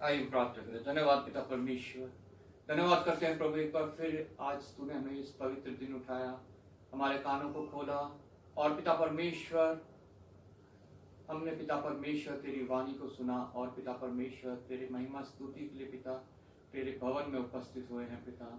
आयु प्राप्त करें। धन्यवाद पिता परमेश्वर, धन्यवाद करते हैं प्रभु, एक बार फिर आज तूने हमें इस पवित्र दिन उठाया, हमारे कानों को खोला और पिता परमेश्वर हमने पिता परमेश्वर तेरी वाणी को सुना और पिता परमेश्वर तेरे महिमा स्तुति के लिए पिता तेरे भवन में उपस्थित हुए हैं। पिता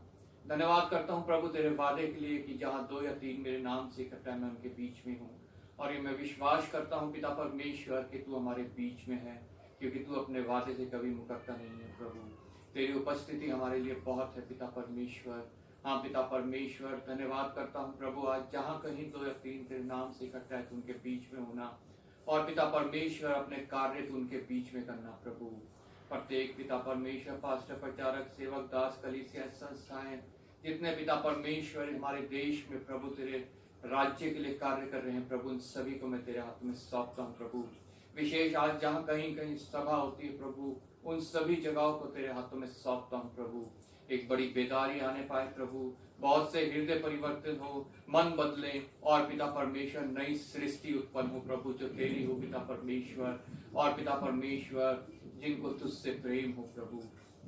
धन्यवाद करता हूँ प्रभु तेरे वादे के लिए कि जहाँ 2 या 3 मेरे नाम से इकट्ठा मैं उनके बीच में हूँ, और ये मैं विश्वास करता हूँ पिता परमेश्वर कि तू हमारे बीच में है, क्योंकि तू अपने वादे से कभी मुकरता नहीं है। प्रभु तेरी उपस्थिति हमारे लिए बहुत है पिता परमेश्वर। हाँ पिता परमेश्वर, धन्यवाद करता हूँ प्रभु, आज जहाँ कहीं 2 या 3 तेरे नाम से इकट्ठा है तू उनके बीच में होना, और पिता परमेश्वर अपने कार्य तू उनके बीच में करना। प्रभु प्रत्येक पिता परमेश्वर पास्टर, प्रचारक, सेवक, दास, कलीसिया, संस्थाएं, जितने पिता परमेश्वर हमारे देश में प्रभु तेरे राज्य के लिए कार्य कर रहे हैं प्रभु, उन सभी को मैं तेरे हाथ में सौंपता हूँ। प्रभु विशेष आज जहाँ कहीं कहीं सभा होती है प्रभु, उन सभी जगहों को तेरे हाथों में सौंपता हूँ। प्रभु एक बड़ी बेदारी आने पाए प्रभु, बहुत से हृदय परिवर्तन हो, मन बदले और पिता परमेश्वर नई सृष्टि उत्पन्न हो प्रभु, जो तेरी हो पिता परमेश्वर, और पिता परमेश्वर जिनको तुझसे प्रेम हो। प्रभु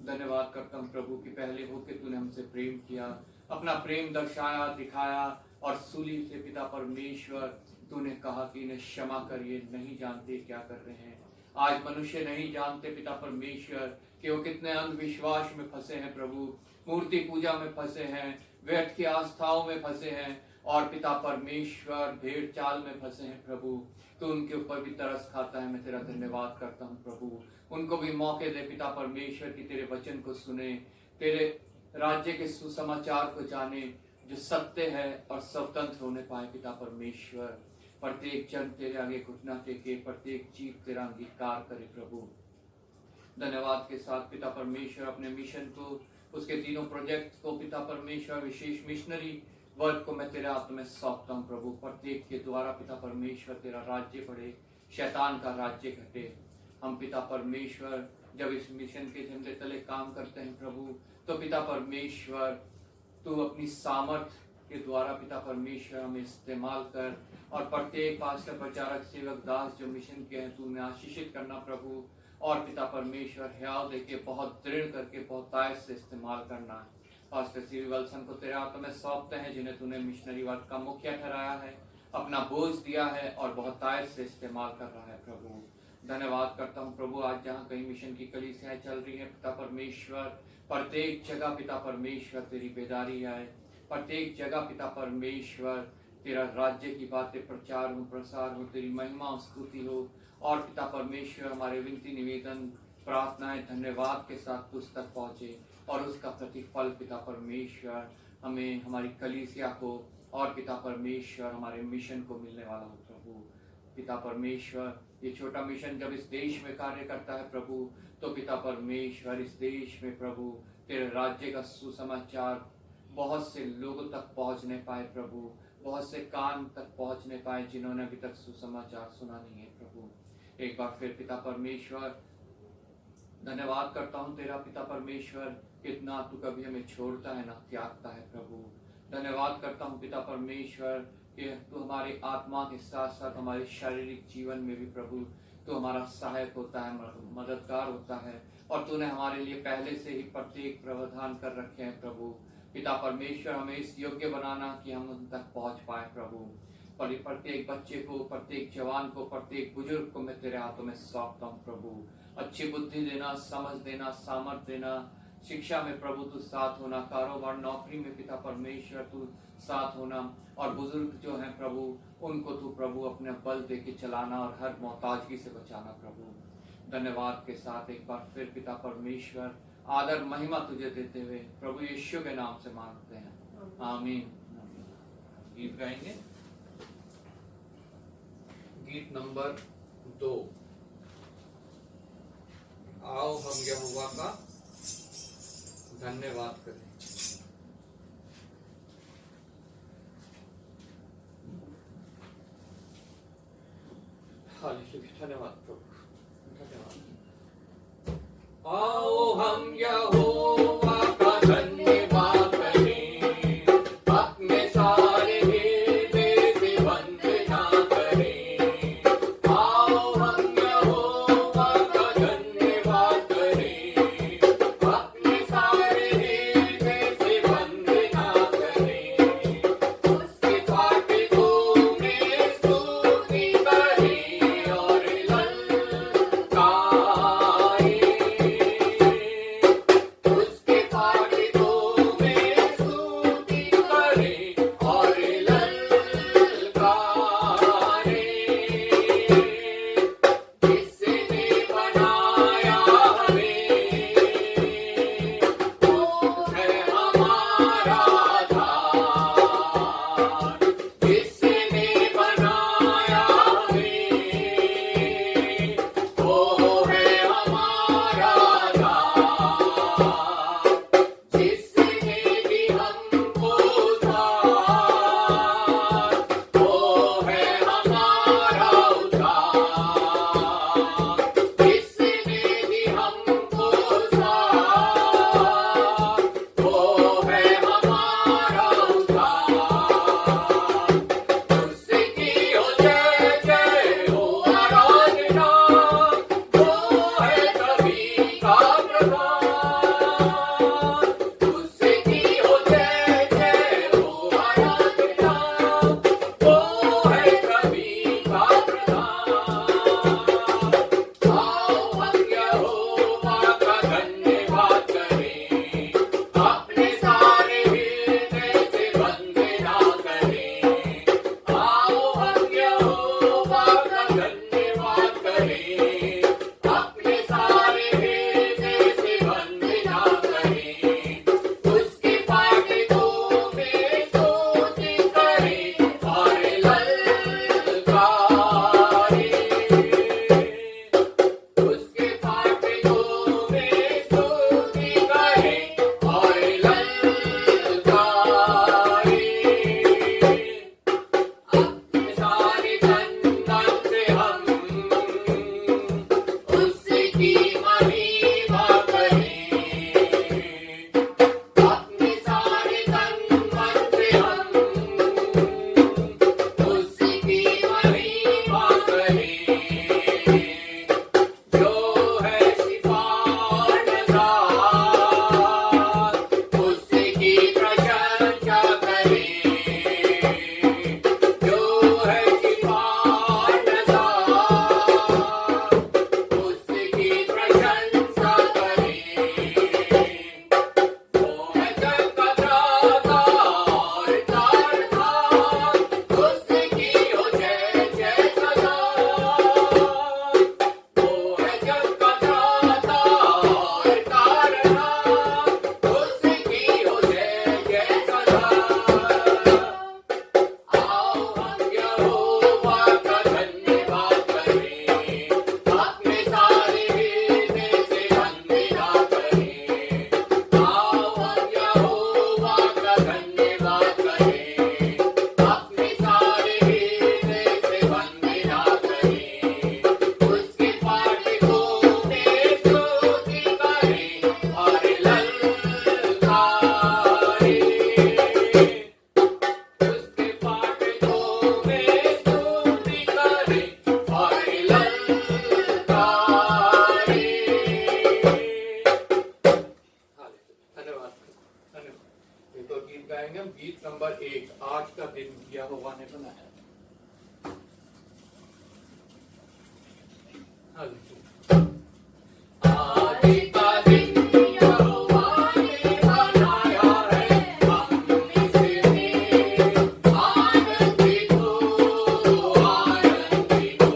धन्यवाद करता हूँ प्रभु कि पहले हो के तूने हमसे प्रेम किया, अपना प्रेम दर्शाया, दिखाया, और सूली से पिता परमेश्वर तूने कहा कि इन्हें क्षमा करिए, नहीं जानते क्या कर रहे हैं। आज मनुष्य नहीं जानते पिता परमेश्वर कि वो कितने अंधविश्वास में फंसे हैं प्रभु, मूर्ति पूजा में फंसे हैं, व्यर्थ की आस्थाओं में फंसे हैं, और पिता परमेश्वर भेड़ चाल में फंसे हैं। प्रभु तो उनके ऊपर भी तरस खाता है। मैं तेरा धन्यवाद करता हूँ प्रभु, उनको भी मौके दे पिता परमेश्वर की तेरे वचन को सुने, तेरे राज्य के सुसमाचार को जाने, जो सत्य है और स्वतंत्र होने पाए। पिता परमेश्वर प्रत्येक जन तेरे आगे घुटना टेके, प्रत्येक जीव तेरा अंगीकार करे। प्रभु धन्यवाद के साथ पिता परमेश्वर अपने मिशन को, उसके तीनों प्रोजेक्ट को पिता परमेश्वर, विशेष मिशनरी वर्क को मैं तेरे हाथ में सौंपता हूँ। प्रभु प्रत्येक के द्वारा पिता परमेश्वर तेरा राज्य बढ़े, शैतान का राज्य घटे। हम पिता परमेश्वर जब इस मिशन के झंडे तले काम करते हैं प्रभु, तो पिता परमेश्वर तू अपनी सामर्थ्य के द्वारा पिता परमेश्वर हमें इस्तेमाल कर, और प्रत्येक पास्टर, प्रचारक, सेवक, दास जो मिशन के हैं तू उन्हें आशीषित करना प्रभु, और पिता परमेश्वर ह्याव देके बहुत दृढ़ करके बहुतायत से इस्तेमाल करना है। पास्टर सी विल्सन को तेरे हाथों में सौंपते हैं, जिन्हें तूने मिशनरी वर्क का मुखिया ठहराया है, अपना बोझ दिया है और बहुतायत से इस्तेमाल कर रहा है। प्रभु धन्यवाद करता हूँ प्रभु, आज जहाँ कहीं मिशन की कलीसियाएं चल रही है पिता परमेश्वर, प्रत्येक जगह पिता परमेश्वर तेरी बेदारी आए, प्रत्येक जगह पिता परमेश्वर तेरा राज्य की बातें प्रचार हो, प्रसार हो, तेरी महिमा स्तुति हो, और पिता परमेश्वर हमारे विनती, निवेदन, प्रार्थनाएं धन्यवाद के साथ तुझ तक पहुँचे, और उसका प्रतिफल पिता परमेश्वर हमें, हमारी कलीसिया को, और पिता परमेश्वर हमारे मिशन को मिलने वाला हो। प्रभु पिता परमेश्वर ये छोटा मिशन जब इस देश में कार्य करता है प्रभु, तो पिता परमेश्वर इस देश में प्रभु तेरे राज्य का सुसमाचार बहुत से लोगों तक पहुंचने पाए प्रभु, बहुत से कान तक पहुंचने पाए जिन्होंने अभी तक सुसमाचार सुना नहीं है। प्रभु एक बार फिर पिता परमेश्वर धन्यवाद करता हूँ तेरा पिता परमेश्वर, कितना तू कभी हमें छोड़ता है ना त्यागता है। प्रभु धन्यवाद करता हूँ पिता परमेश्वर कि तू हमारी आत्मा के साथ साथ हमारे शारीरिक जीवन में भी प्रभु तू हमारा सहायक होता है, मददगार होता है, और तूने हमारे लिए पहले से ही प्रत्येक प्रावधान कर रखे हैं। प्रभु पिता परमेश्वर हमें इस योग्य बनाना कि हम उन तक पहुंच पाए। प्रभु प्रत्येक बच्चे को, प्रत्येक जवान को, प्रत्येक बुजुर्ग को मैं तेरे हाथों में सौंपता हूँ। प्रभु अच्छी बुद्धि देना, समझ देना, सामर्थ्य देना, शिक्षा में प्रभु तू साथ होना, कारोबार नौकरी में पिता परमेश्वर तू साथ होना, और बुजुर्ग जो हैं प्रभु उनको तू प्रभु अपने बल दे के चलाना और हर मोहताजगी से बचाना। प्रभु धन्यवाद के साथ एक बार फिर पिता परमेश्वर आदर महिमा तुझे देते हुए प्रभु यीशु के नाम से मांगते हैं, आमीन। गीत गाएंगे, गीत नंबर 2, आओ हम यहोवा का धन्यवाद करें। हालेलुया, धन्यवाद प्रभु, धन्यवाद। आओ हम यहोवा का धन्यवाद करें, अपने सारे हृदय से वंदना करें। आओ हम यहोवा का धन्यवाद करें, नंबर 1, आज का दिन यहोवा ने बनाया। आज का दिन यहोवा ने बनाया है, हम इसमें आनंदित हो, आनंदित हो।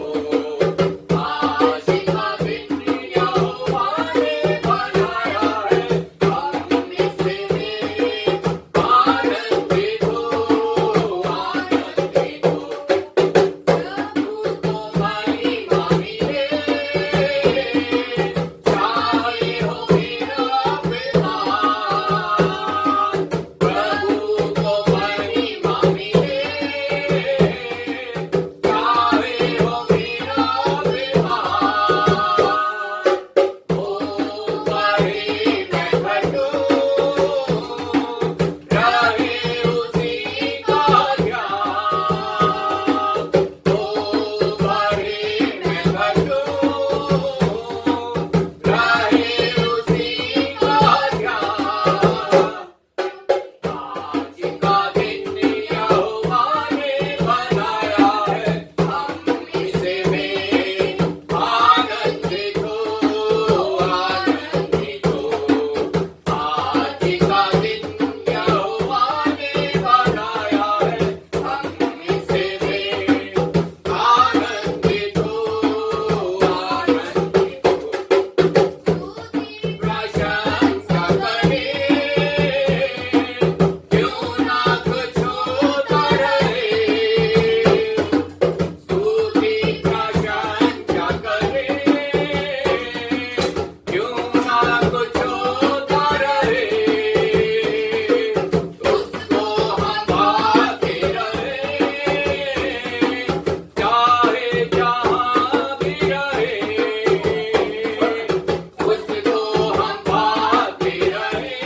आज का दिन यहोवा ने बनाया है, हम इसमें आनंदित हो, आनंदित हो। प्रभु को महिमा मिले, चाहे हो मेरा विधान। प्रभु को महिमा मिले, चाहे हो मेरा विधान। ओ बड़े मैं घटूं, रहे उसी का ध्यान। ओ बड़े मैं घटूं, रहे उसी का ध्यान। आज का दिन यहोवा ने बनाया है, हम इसमें आनंदित हो, आनंदित हो। आज का दिन यहोवा ने बनाया है, हम इसमें आनंदित हो, आनंदित हो। प्रशंसा करें, क्यों ना कुछ होता रहे। स्तुति प्रशंसा करें, क्यों ना कुछ होता रहे। उसको हम भाते रहे, चाहे जहाँ भी रहे। उसको हम भाते रहे,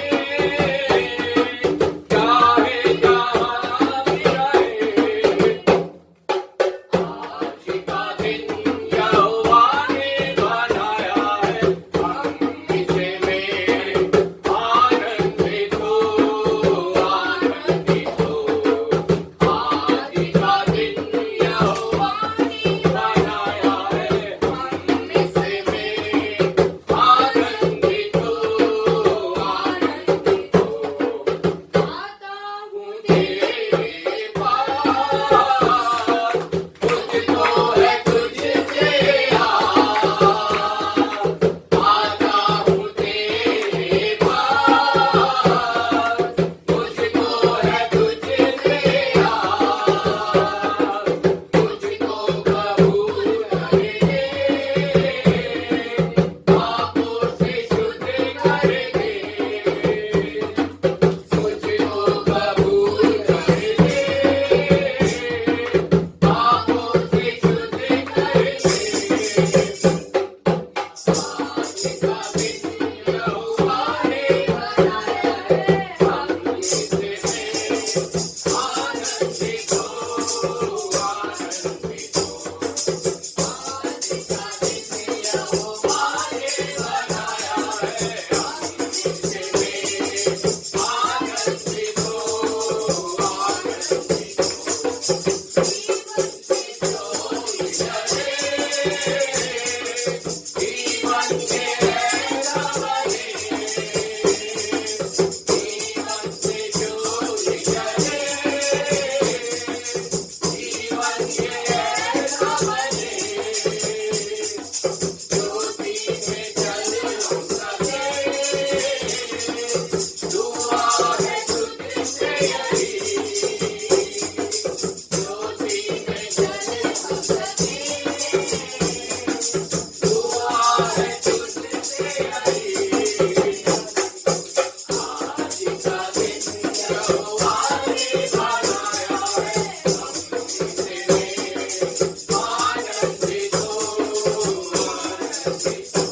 चाहे जहाँ भी रहे। आज का दिन यहोवा ने बनाया है, हम इसमें आनंदित हो, आनंदित हो। आज का दिन यहोवा ने बनाया है, हम इसमें आनंदित हो, आनंदित हो। आता हूँ तेरे पास, मुझको है तुझसे आस। आता हूँ तेरे पास, मुझको है तुझसे आस। मुझको कबूल कर दे, पापों से शुद्ध कर दे। मुझको कबूल कर दे, पापों से शुद्ध कर दे। आज का दिन यहोवा ने बनाया है, हम इसमें आनंदित हो, आनंदित हो। आज का दिन यहोवा ने बनाया है, हम इसमें आनंदित हो, आनंदित हो। जीवन से ऐसा बने, जीवन से जोड़ी चले, जीवन से ऐसा बने। ज्योति में चल हम सके, दुआ है तुझसे यही। ज्योति में चल हम सके, दुआ है तुझसे यही। आज का दिन यहोवा ने बनाया है, हम इसमें आनंदित हो, आनंदित हो।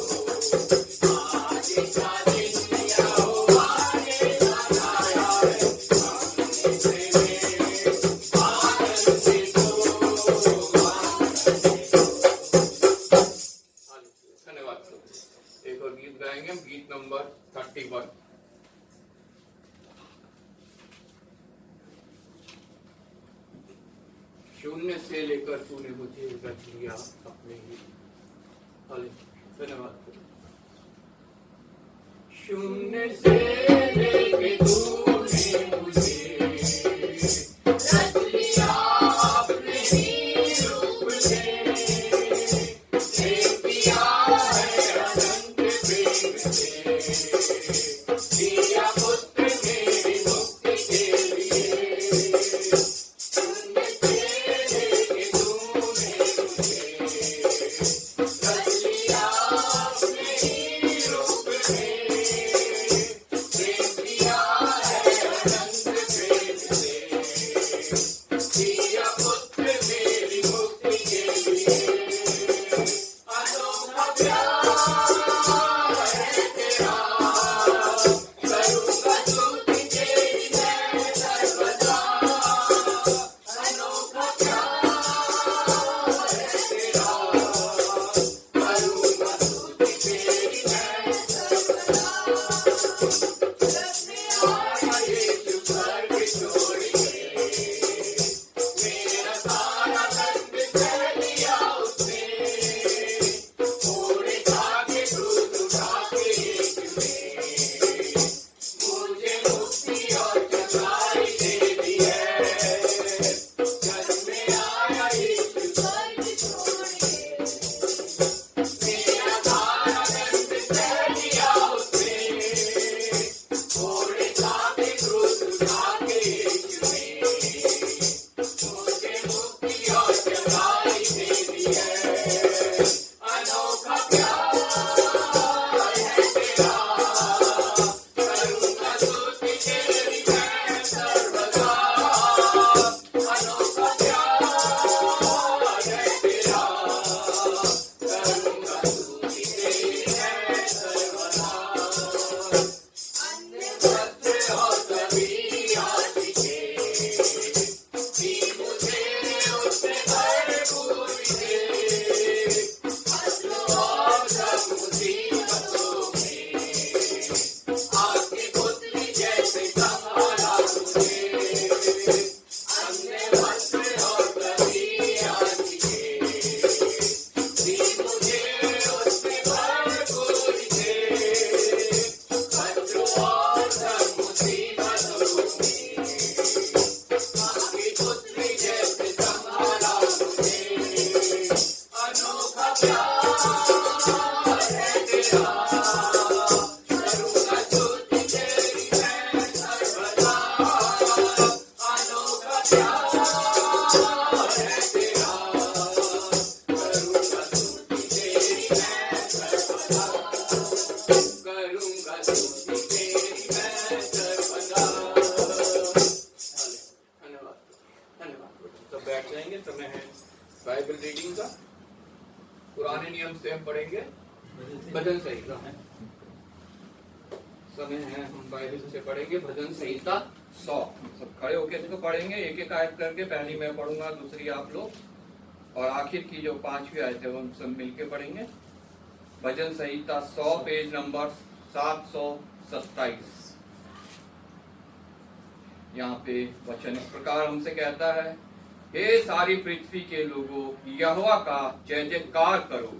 आज का दिन यहोवा ने बनाया है, हम इसमें शून्य से लेकर तूने मुझे रख लिया अपने ही। धन्यवाद। शून्य से लेके तूने मुझे रख लिया अपने ही रूप में, दिया है अनंत प्रेम से, दिया पुत्र मेरी मुक्ति के लिए। शून्य से लेके तूने मुझे रख लिया अपने ही रूप में, दिया है अनंत प्रेम से, दिया पुत्र मेरी मुक्ति के लिए। अनोखा प्यार है तेरा, करूँगा स्तुति तेरी मैं सर्वदा। अनोखा प्यार है तेरा, करूँगा स्तुति तेरी मैं सर्वदा। आया यीशु स्वर्ग छोड़ के, मेरा सारा दंड सह लिया उसने, घोड़े खाके क्रूस उठा के यीशु ने मुझे मुक्ति और चंगाई दे दी है। जग में आया यीशु स्वर्ग छोड़ के, मेरा सारा दंड सह लिया उसने, घोड़े खाके क्रूस उठा के यीशु ने मुझे मुक्ति और चंगाई दे दी है। अनोखा प्यार है तेरा, करूँगा स्तुति तेरी मैं सर्वदा। अनोखा प्यार है तेरा, करूँगा स्तुति तेरी मैं सर्वदा। अन्य वस्त्र और सभी आशिके दी मुझे उसने भरपूर से, हंसो और सब मुसीबतों में, आपकी पुतली जैसे संभाला तुझे। अन्य वस्त्र और सभी आशिके दी मुझे उसने भरपूर से, हंसो और सब मुसीबतों में, आपकी पुतली जैसे संभाला तुझे। अनोखा प्यार है तेरा, करूँगा स्तुति तेरी मैं सर्वदा। अनोखा प्यार है तेरा, करूँगा स्तुति तेरी मैं सर्वदा। करूँगा स्तुति तेरी मैं सर्वदा। धन्यवाद, धन्यवाद। तो बैठ जाएंगे। समय है बाइबल रीडिंग का। पुराने नियम से हम पढ़ेंगे भजन संहिता। समय है हम बाइबल से पढ़ेंगे भजन संहिता 100। सब खड़े होके इसको पढ़ेंगे, एक एक आयत करके। पहली मैं पढ़ूंगा, दूसरी आप लोग, और आखिर की जो 5वीं आयत है वो हम सब मिलके पढ़ेंगे। भजन संहिता 100, पेज नंबर 727। यहाँ पे वचन इस प्रकार हमसे कहता है, हे सारी पृथ्वी के लोगों, यहोवा का जय जयकार करो।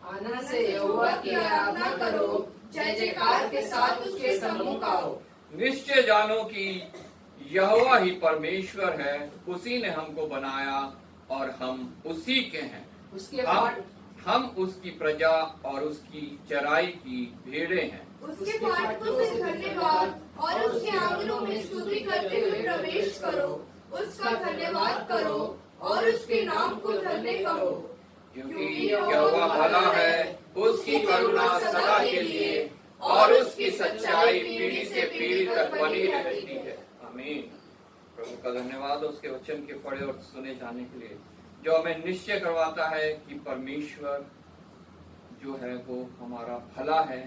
आनंद से यहोवा की आराधना करो, जय जयकार के साथ उसके सम्मुख आओ। निश्चय जानो कि यहोवा ही परमेश्वर है, उसी ने हमको बनाया और हम उसी के हैं। उसके हम उसकी प्रजा और उसकी चराई की भेड़ें हैं। उसके फाटकों से धन्यवाद और उसके आंगनों में स्तुति करते हुए प्रवेश करो। उसका धन्यवाद करो और उसके नाम को धन्य करो, क्योंकि यहोवा भला है, उसकी करुणा सदा के लिए और उसकी सच्चाई पीढ़ी से पीढ़ी तक बनी रहती है। आमीन। प्रभु का धन्यवाद उसके वचन के पढ़े और सुने जाने के लिए, जो हमें निश्चय करवाता है कि परमेश्वर जो है वो हमारा भला है।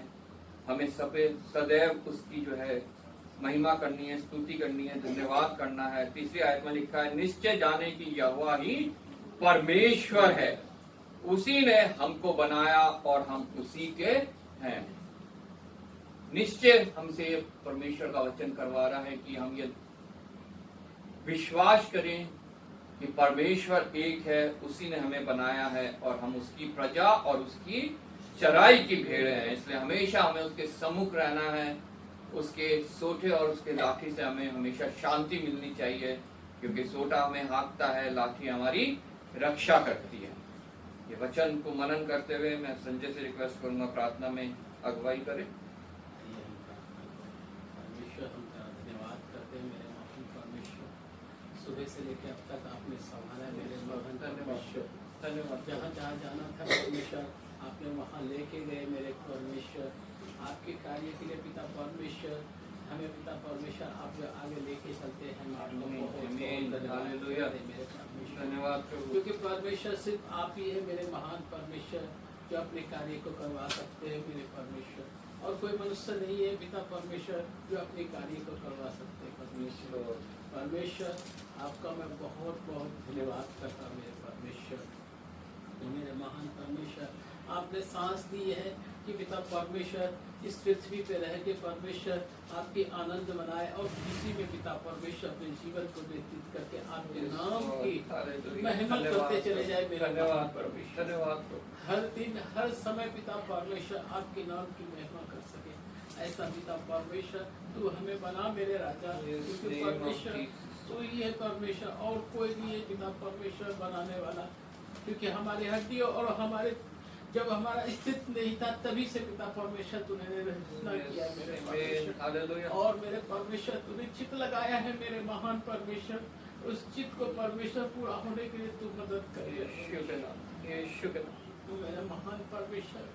हमें सदैव उसकी जो है महिमा करनी है, स्तुति करनी है, धन्यवाद करना है। तीसरी आयत में लिखा है, निश्चय जाने की यहोवा ही परमेश्वर है, उसी ने हमको बनाया और हम उसी के हैं। निश्चय हमसे परमेश्वर का वचन करवा रहा है कि हम ये विश्वास करें कि परमेश्वर एक है, उसी ने हमें बनाया है और हम उसकी प्रजा और उसकी चराई की भेड़ हैं। इसलिए हमेशा हमें उसके सम्मुख रहना है, उसके सोटे और उसके लाठी से हमें हमेशा शांति मिलनी चाहिए, क्योंकि सोटा हमें हाँकता है, लाठी हमारी रक्षा करती है। ये वचन को मनन करते हुए मैं संजय से रिक्वेस्ट करूंगा प्रार्थना में अगुवाई करें। परमेश्वर हम तेरा धन्यवाद करते हैं मेरे महान परमेश्वर, सुबह से लेकर अब तक आपने संभाला मेरे महान परमेश्वर। धन्यवाद। जहाँ जहाँ जाना था परमेश्वर आपने वहाँ लेके गए मेरे परमेश्वर। आपके कार्य के लिए पिता परमेश्वर हमें पिता परमेश्वर आप आगे लेके चलते हैं। हम आपको बहुत धन्यवाद देते हैं मेरे परमेश्वर। धन्यवाद प्रभु, क्योंकि परमेश्वर सिर्फ आप ही है मेरे महान परमेश्वर जो अपने कार्य को करवा सकते हैं मेरे परमेश्वर, और कोई मनुष्य नहीं है पिता परमेश्वर जो अपने कार्य को करवा सकते हैं परमेश्वर। परमेश्वर आपका मैं बहुत बहुत धन्यवाद करता हूँ मेरे परमेश्वर। मेरे महान परमेश्वर आपने सांस दी है कि पिता परमेश्वर इस पृथ्वी पे रह के परमेश्वर आपके आनंद मनाए और इसी में पिता परमेश्वर अपने जीवन को व्यतीत करके आपके नाम की महिमा करते चले जाए मेरे महान परमेश्वर। धन्यवाद। हर दिन हर समय पिता परमेश्वर आपके नाम की महिमा कर सके, ऐसा पिता परमेश्वर तू हमें बना मेरे राजा। क्योंकि परमेश्वर तू ही है परमेश्वर, और कोई नहीं है पिता परमेश्वर बनाने वाला। क्योंकि हमारी हड्डियों और हमारे जब हमारा अस्तित्व नहीं था तभी से पिता परमेश्वर तूने रचना किया मेरे परमेश्वर, और मेरे परमेश्वर तूने चित्त लगाया है मेरे महान परमेश्वर। उस चित्त को परमेश्वर पूरा होने के लिए तू मदद करे तू मेरा महान परमेश्वर।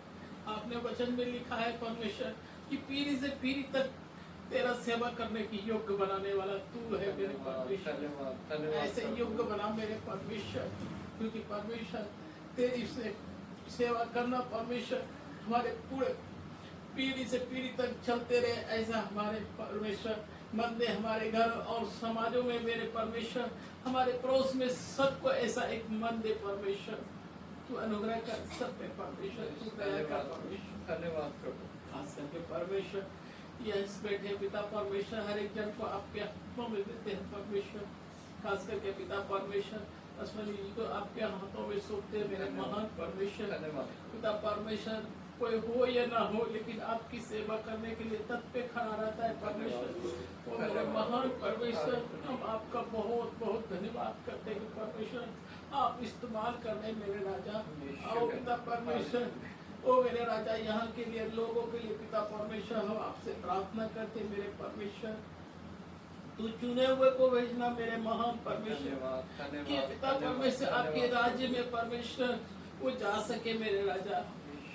आपने वचन में लिखा है परमेश्वर कि पीढ़ी से पीढ़ी तक तेरा सेवा करने की योग्य बनाने वाला तू है मेरे परमेश्वर। ऐसे योग्य बना मेरे परमेश्वर, क्योंकि परमेश्वर तेरी से सेवा करना परमेश्वर हमारे पूरे पीढ़ी से पीढ़ी तक चलते रहे। ऐसा हमारे परमेश्वर मंदिर, हमारे घर और समाजों में मेरे परमेश्वर, हमारे पड़ोस में सबको ऐसा एक मंदिर परमेश्वर तू अनुग्रह कर सकते परमेश्वर, तू दया कर परमेश्वर। धन्यवाद प्रभु। खास करके परमेश्वर यस बैठे पिता परमेश्वर हर एक जन को आपके हाथों में देते हैं परमेश्वर। खास करके पिता परमेश्वर अश्विनी जी को आपके हाथों में सौंपते हैं मेरे महान परमेश्वर। पिता परमेश्वर कोई हो या ना हो लेकिन आपकी सेवा करने के लिए तत्व पे खड़ा रहता है परमेश्वर। वो मेरे महान परमेश्वर हम आपका बहुत बहुत धन्यवाद करते हैं परमेश्वर। आप इस्तेमाल कर रहे मेरे राजा। आओ पिता परमेश्वर, ओ मेरे राजा, यहाँ के लिए लोगों के लिए पिता परमेश्वर हम आपसे प्रार्थना करते मेरे परमेश्वर। तू चुने हुए को भेजना मेरे महान परमेश्वर कि पिता परमेश्वर आपके राज्य में परमेश्वर वो जा सके मेरे राजा।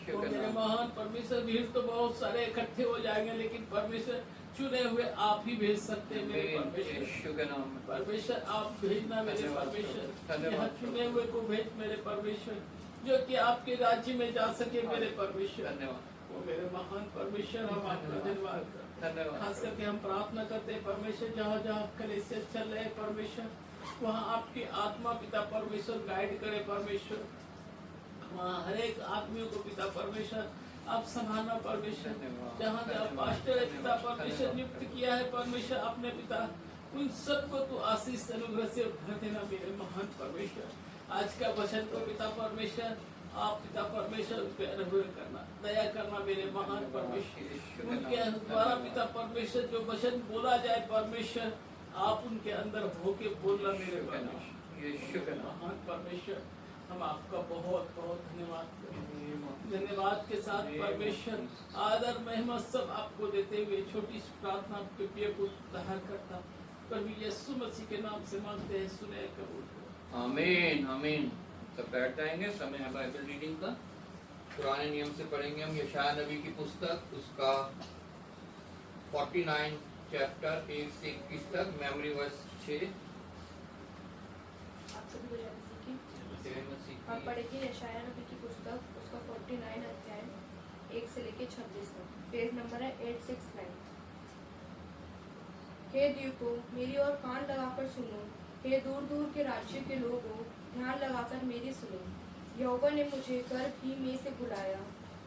तो मेरे महान परमेश्वर भीड़ तो बहुत सारे इकट्ठे हो जाएंगे लेकिन परमेश्वर चुने हुए आप ही भेज सकते हैं मेरे परमेश्वर। परमेश्वर आप भेजना मेरे परमेश्वर, यहाँ चुने हुए को भेज मेरे परमेश्वर जो कि आपके राज्य में जा सके मेरे परमेश्वर। वो मेरे महान परमेश्वर हम आपका धन्यवाद करते। खास करके हम प्रार्थना करते हैं परमेश्वर, जहाँ जहाँ कलीसिया चल रहे परमेश्वर वहाँ आपकी आत्मा पिता परमेश्वर गाइड करे परमेश्वर। वहाँ हर एक आदमियों को पिता परमेश्वर आप संभालना परमेश्वर। जहाँ जहाँ पास्टर है पिता परमेश्वर नियुक्त किया है परमेश्वर आपने पिता, उन सबको तू आशीष अनुग्रह से भर देना मेरे महान परमेश्वर। आज का वचन को पिता परमेश्वर आप पिता परमेश्वर उस पर अनुग्रह करना, दया करना मेरे महान परमेश्वर। उनके द्वारा पिता परमेश्वर जो वचन बोला जाए परमेश्वर आप उनके अंदर होके बोलना मेरे परमेश्वर। महान परमेश्वर हम आपका बहुत बहुत धन्यवाद करें। धन्यवाद के साथ परमेश्वर आदर महिमा सब आपको देते हुए छोटी सी प्रार्थना आपके प्रिय को धारण करता प्रभु यीशु मसीह के नाम से मांगते हैं, सुने कबूल करो। आमीन आमीन। सब बैठ जाएंगे, समय है बाइबल रीडिंग का। पुराने नियम से पढ़ेंगे हम यशायाह नबी की पुस्तक, उसका 49 चैप्टर 1 से 21 तक, मेमोरी वर्स 6। हम पढ़ेंगे यशायाह नबी की पुस्तक, उसका 49 अध्याय 1 से लेके 26 तक। पेज नंबर है 869। हे द्वीपों, मेरी ओर कान लगाकर सुनो, हे दूर दूर के राज्य के लोगों, ध्यान लगाकर मेरी सुनो। यहोवा ने मुझे गर्भ ही में से बुलाया,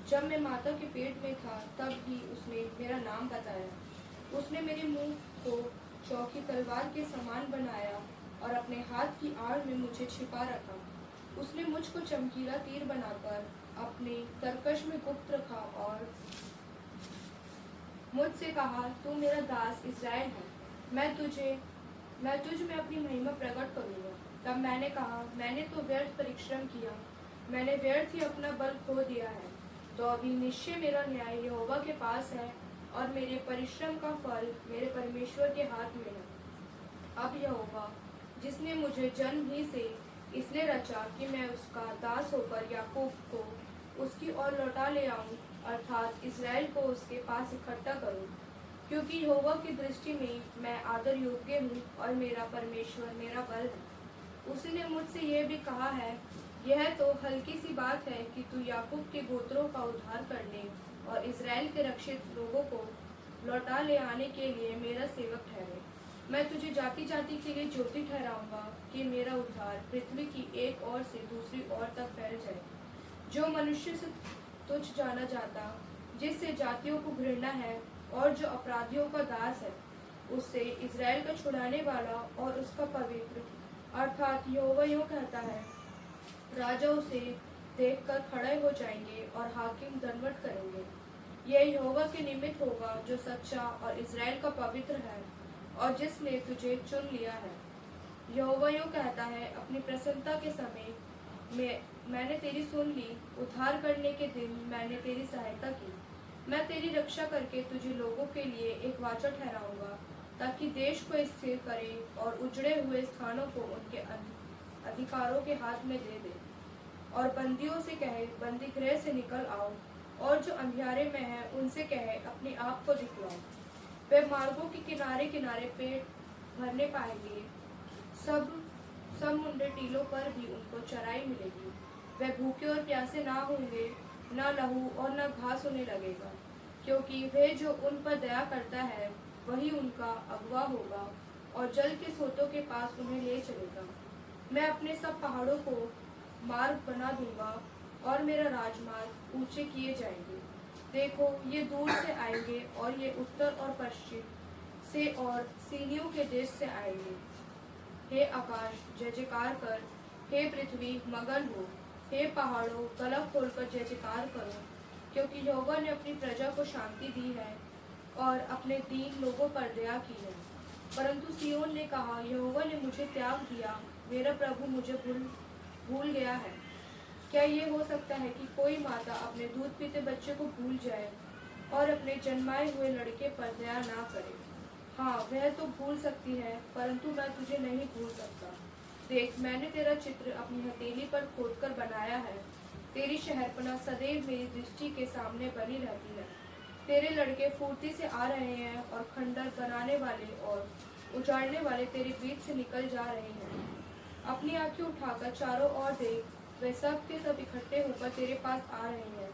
जब मैं माता के पेट में था तब ही उसने मेरा नाम बताया। उसने मेरे मुंह को चौकी तलवार के समान बनाया और अपने हाथ की आड़ में मुझे छिपा रखा। उसने मुझको चमकीला तीर बनाकर अपने तरकश में गुप्त रखा और मुझसे कहा, तू मेरा दास इस्राएल है, मैं तुझ में अपनी महिमा प्रकट करूंगा। तब मैंने कहा, मैंने तो व्यर्थ परिश्रम किया, मैंने व्यर्थ ही अपना बल खो दिया है। तो अभी निश्चय मेरा न्याय यहोवा के पास है और मेरे परिश्रम का फल मेरे परमेश्वर के हाथ में है। अब यहोवा, जिसने मुझे जन्म ही से इसलिए रचा कि मैं उसका दास होकर याकूब को उसकी ओर लौटा ले आऊं, अर्थात इस्राएल को उसके पास इकट्ठा करूं, क्योंकि यहोवा की दृष्टि में मैं आदर योग्य हूँ और मेरा परमेश्वर मेरा बल है। उसने मुझसे यह भी कहा है, यह तो हल्की सी बात है कि तू याकूब के गोत्रों का उद्धार करने और इस्राएल के रक्षित लोगों को लौटा ले आने के लिए मेरा सेवक ठहरे। मैं तुझे जाति जाति के लिए ज्योति ठहराऊंगा कि मेरा उद्धार पृथ्वी की एक ओर से दूसरी ओर तक फैल जाए। जो मनुष्य से तुझ जाना जाता, जिससे जातियों को घृणा है और जो अपराधियों का दास है, उससे इस्राएल का छुड़ाने वाला और उसका पवित्र, अर्थात यहोवा यूं कहता है, राजा उसे देखकर खड़े हो जाएंगे और हाकिम दंडवत करेंगे। यह यहोवा के निमित्त होगा जो सच्चा और इस्राएल का पवित्र है और जिसने तुझे चुन लिया है। यहोवा यूं कहता है, अपनी प्रसन्नता के समय मैंने तेरी सुन ली, उद्धार करने के दिन मैंने तेरी सहायता की। मैं तेरी रक्षा करके तुझे लोगों के लिए एक वाचा ठहराऊंगा, ताकि देश को स्थिर करे और उजड़े हुए स्थानों को उनके अधिकारों के हाथ में दे दे। और बंदियों से कहे, बंदी गृह से निकल आओ, और जो अंधियारे में है उनसे कहे, अपने आप को दिखलाओ। वे मार्गों के किनारे किनारे पेट भरने पाएंगे, सब मुंडे टीलों पर भी उनको चराई मिलेगी। वे भूखे और प्यासे ना होंगे, न लहू और न घास उन्हें लगेगा, क्योंकि वे जो उन पर दया करता है वही उनका अगुवा होगा और जल के सोतों के पास उन्हें ले चलेगा। मैं अपने सब पहाड़ों को मार्ग बना दूंगा और मेरा राजमार्ग ऊंचे किए जाएंगे। देखो, ये दूर से आएंगे और ये उत्तर और पश्चिम से और सीनियों के देश से आएंगे। हे आकाश, जय जयकार कर, हे पृथ्वी मगन हो, हे पहाड़ों गला खोलकर जय जयकार करो, क्योंकि यहोवा ने अपनी प्रजा को शांति दी है और अपने दीन लोगों पर दया की है। परंतु सियोन ने कहा, यहोवा ने मुझे त्याग दिया, मेरा प्रभु मुझे भूल गया है। क्या ये हो सकता है कि कोई माता अपने दूध पीते बच्चे को भूल जाए और अपने जन्माए हुए लड़के पर दया ना करे? हाँ, वह तो भूल सकती है, परंतु मैं तुझे नहीं भूल सकता। देख, मैंने तेरा चित्र अपनी हथेली पर खोदकर बनाया है। तेरी शहरपनाह सदैव मेरी दृष्टि के सामने बनी रहती है। तेरे लड़के फुर्ती से आ रहे हैं और खंडर बनाने वाले और उजाड़ने वाले तेरे बीच से निकल जा रहे हैं। अपनी आंखें उठाकर चारों ओर देख, वे सब के सब इकट्ठे होकर तेरे पास आ रहे हैं।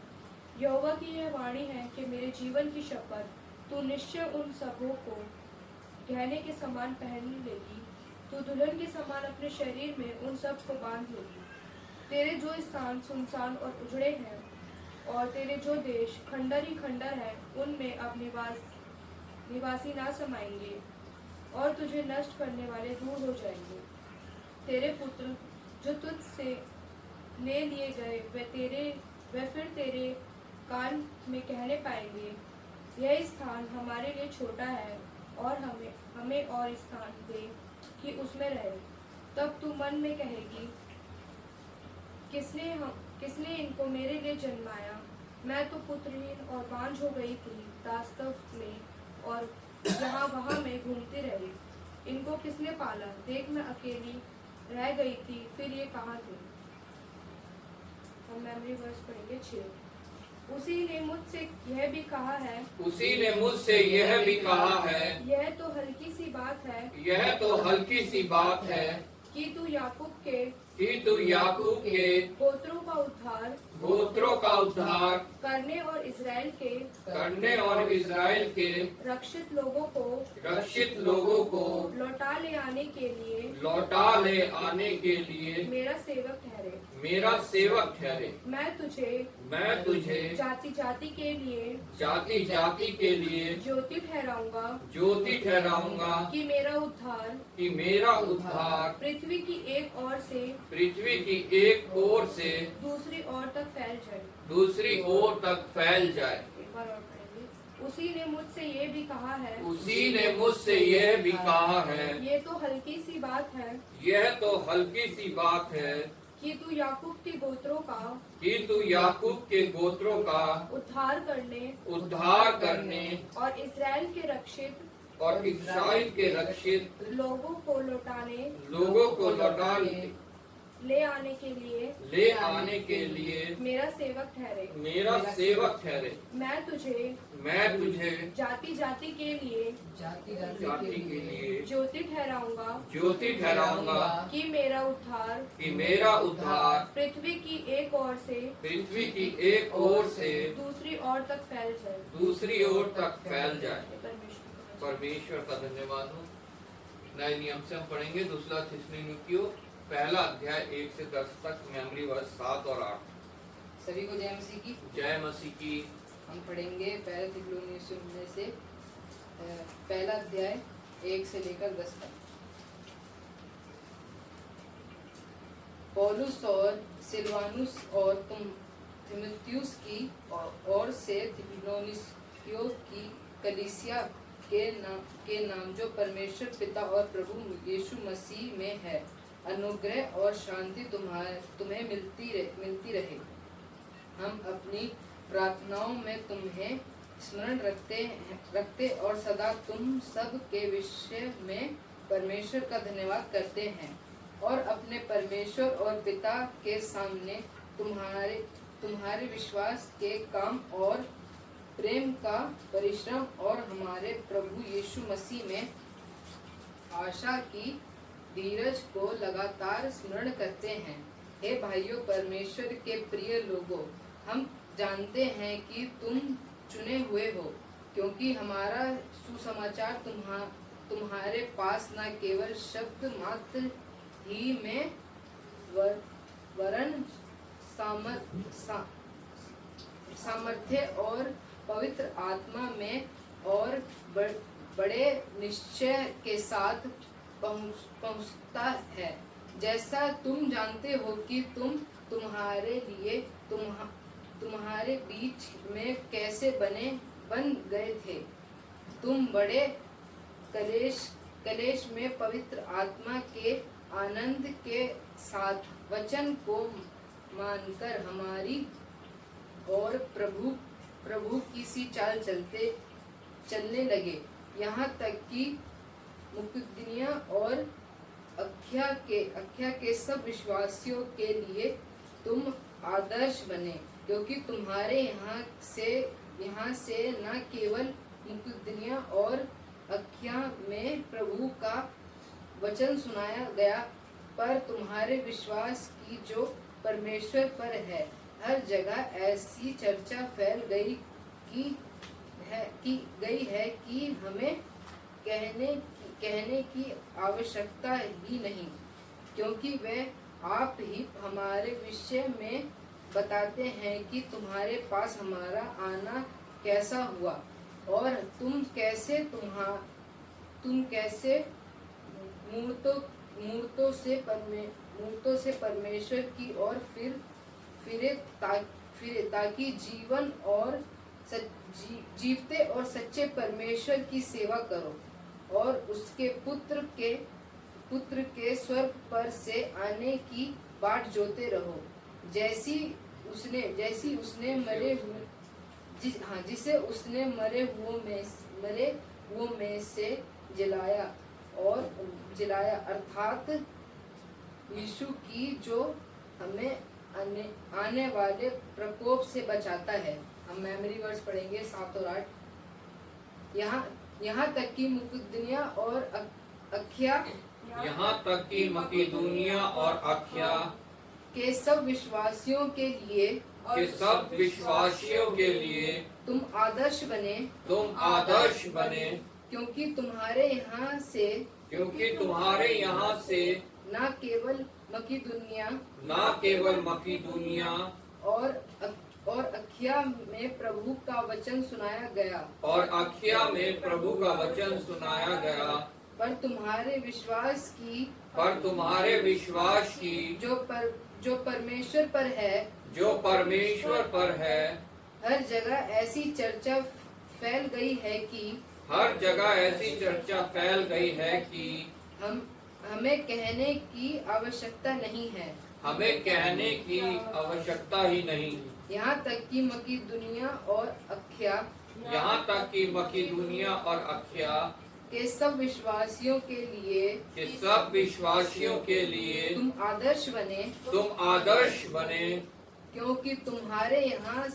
यहोवा की यह वाणी है कि मेरे जीवन की शपथ, तू निश्चय उन सबों को गहने के समान पहन लेगी। तू दुल्हन के समान अपने शरीर में उन सब को बांध लेगी। तेरे जो स्थान सुनसान और उजड़े हैं और तेरे जो देश खंडर ही खंडर है, उनमें अब निवासी ना समाएंगे और तुझे नष्ट करने वाले दूर हो जाएंगे। तेरे पुत्र जो तुझसे ले लिए गए, वे फिर तेरे कान में कहने पाएंगे, यह स्थान हमारे लिए छोटा है और हमें और स्थान दे कि उसमें रहे। तब तू मन में कहेगी, किसने इनको मेरे लिए जन्माया? मैं तो पुत्रहीन और बांझ हो गई थी, दास्तव में और यहाँ वहाँ में घूमती रही। इनको किसने पाला? देख, मैं अकेली रह गई थी, फिर ये कहाँ थे? हम मेमोरी वर्स पढ़ेंगे 6। उसी ने मुझसे यह भी कहा है, उसी ने मुझसे यह भी कहा है, यह तो हल्की सी बात है, यह तो हल्की सी बात है कि तू याकूब के कि तू याकूब के गोत्रों का उद्धार गोत्रों का उद्धार करने और इज़राइल के करने और इज़राइल के रक्षित लोगों को लौटा ले आने के लिए मेरा सेवक ठहरे। मैं तुझे जाति जाति के लिए ज्योति ठहराऊंगा कि मेरा उद्धार पृथ्वी की एक ओर से दूसरी ओर तक फैल जाए। एक बार और पढ़ेंगे। उसी ने मुझसे ये भी कहा है ये तो हल्की सी बात है कि तू याकूब के गोत्रों का उद्धार करने और इज़राइल के रक्षित लोगों को लौटाने ले आने के लिए मेरा सेवक ठहरे। मैं तुझे जाति जाति के लिए ज्योति ठहराऊंगा कि मेरा उद्धार पृथ्वी की एक ओर से दूसरी ओर तक फैल जाए। परमेश्वर का धन्यवाद हो। नए नियम से हम पढ़ेंगे दूसरा थिस्सलुनीकियों पहला अध्याय 1 से 10 तक, मेमोरी वर्स 7 और 8। सभी को जय मसीह की। जय मसीह की। हम पढ़ेंगे पहले थिस्सलुनीकियों में से पहला अध्याय 1 से लेकर 10 तक। पौलुस और सिलवानुस और तीमुथियुस की ओर से थिस्सलुनीकियों की कलीसिया के नाम जो परमेश्वर पिता और प्रभु यीशु मसीह में है, अनुग्रह और शांति तुम्हें मिलती रहे। हम अपनी प्रार्थनाओं में तुम्हें स्मरण रखते और सदा तुम सब के विषय में परमेश्वर का धन्यवाद करते हैं और अपने परमेश्वर और पिता के सामने तुम्हारे विश्वास के काम और प्रेम का परिश्रम और हमारे प्रभु यीशु मसीह में आशा की धीरज को लगातार स्मरण करते हैं। हे भाइयों, परमेश्वर के प्रिय लोगों, हम जानते हैं कि तुम चुने हुए हो, क्योंकि हमारा सुसमाचार तुम्हारे पास न केवल शब्द मात्र ही में वरन सामर्थ्य और पवित्र आत्मा में और बड़े निश्चय के साथ पहुंचता है। जैसा तुम जानते हो कि तुम्हारे बीच में कैसे बन गए थे। तुम बड़े कलेश में पवित्र आत्मा के आनंद के साथ वचन को मानकर हमारी और प्रभु की सी चाल चलने लगे। यहाँ तक कि मुकद्दनिया और अख्या के सब विश्वासियों के लिए तुम आदर्श बने, क्योंकि तुम्हारे यहाँ से न केवल मुकद्दनिया और अख्या में प्रभु का वचन सुनाया गया, पर तुम्हारे विश्वास की जो परमेश्वर पर है, हर जगह ऐसी चर्चा फैल गई है कि हमें कहने की आवश्यकता ही नहीं, क्योंकि वे आप ही हमारे विषय में बताते हैं कि तुम्हारे पास हमारा आना कैसा हुआ और तुम कैसे मूर्तों से परमेश्वर की ओर फिरे ताकि जीवते और सच्चे परमेश्वर की सेवा करो और उसके पुत्र के स्वर्ग पर से आने की बाट जोते रहो, जिसे उसने मरे हुओं में से जलाया, अर्थात यीशु की जो हमें आने वाले प्रकोप से बचाता है। हम मेमोरी वर्स पढ़ेंगे 7 और 8। यहाँ तक कि मुकद्दनिया और अख्या यहाँ तक कि मकीदुनिया और अखया के सब विश्वासियों के लिए के सब विश्वासियों के लिए तुम आदर्श बने, क्योंकि तुम्हारे यहाँ से न केवल मकीदुनिया और अखिया में प्रभु का वचन सुनाया गया, पर तुम्हारे विश्वास की जो परमेश्वर पर है हर जगह ऐसी चर्चा फैल गई है कि हमें कहने की आवश्यकता ही नहीं। यहाँ तक कि मकीदुनिया और अखया के सब विश्वासियों के लिए तुम आदर्श बने, क्योंकि तुम्हारे यहाँ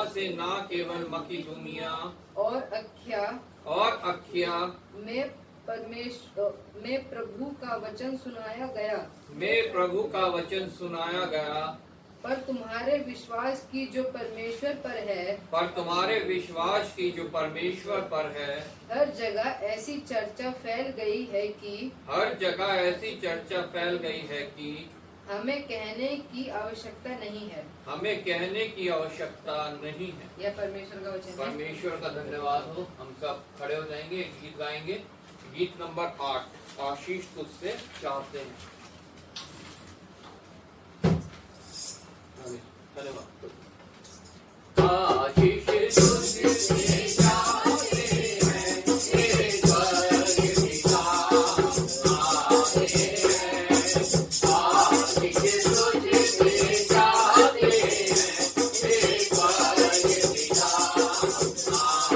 से न केवल मकीदुनिया और अखया में प्रभु का वचन सुनाया गया, पर तुम्हारे विश्वास की जो परमेश्वर पर है हर जगह ऐसी चर्चा फैल गई है कि हमें कहने की आवश्यकता नहीं है। यह परमेश्वर का वचन है। परमेश्वर का धन्यवाद हो। हम सब खड़े हो जाएंगे, एक गीत गाएंगे। गीत नंबर 8, आशीष तुझसे चाहते हैं। आशीष तुझसे चाहते हैं, तेरे स्वर्ग पिता आते हैं। आशीष तुझसे चाहते हैं, तेरे स्वर्ग पिता आते हैं।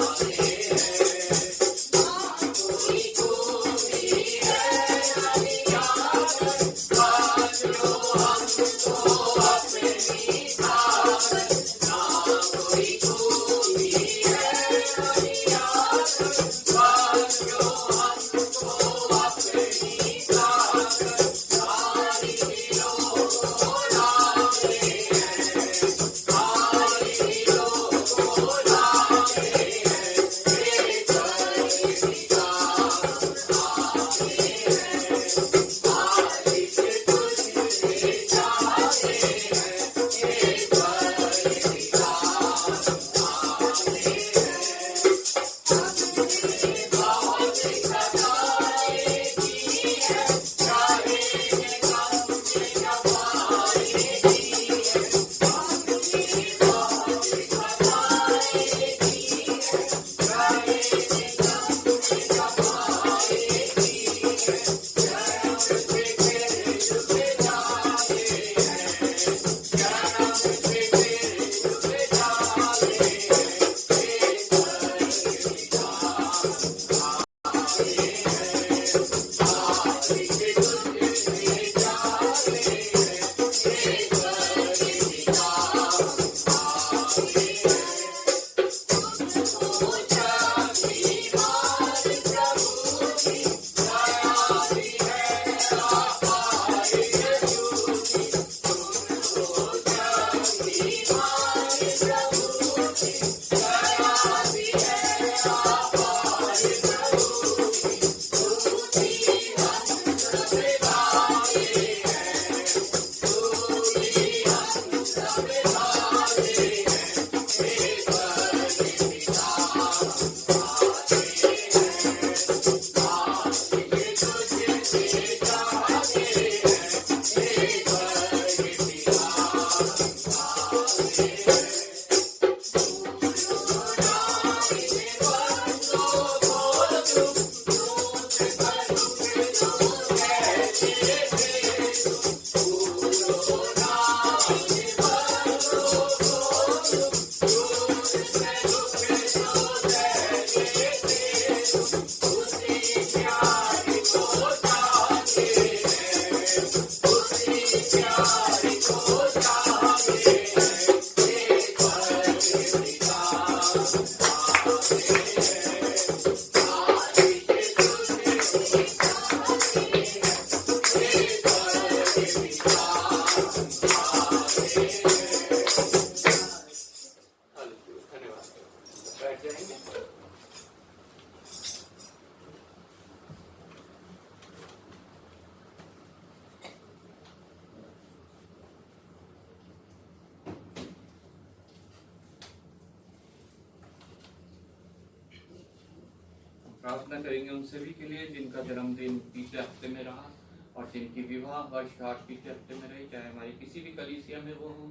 प्रार्थना करेंगे उन सभी के लिए जिनका जन्मदिन बीते हफ्ते में रहा और जिनकी विवाह वर्षगांठ बीते हफ्ते में रही, चाहे हमारी किसी भी कलीसिया में वो हों,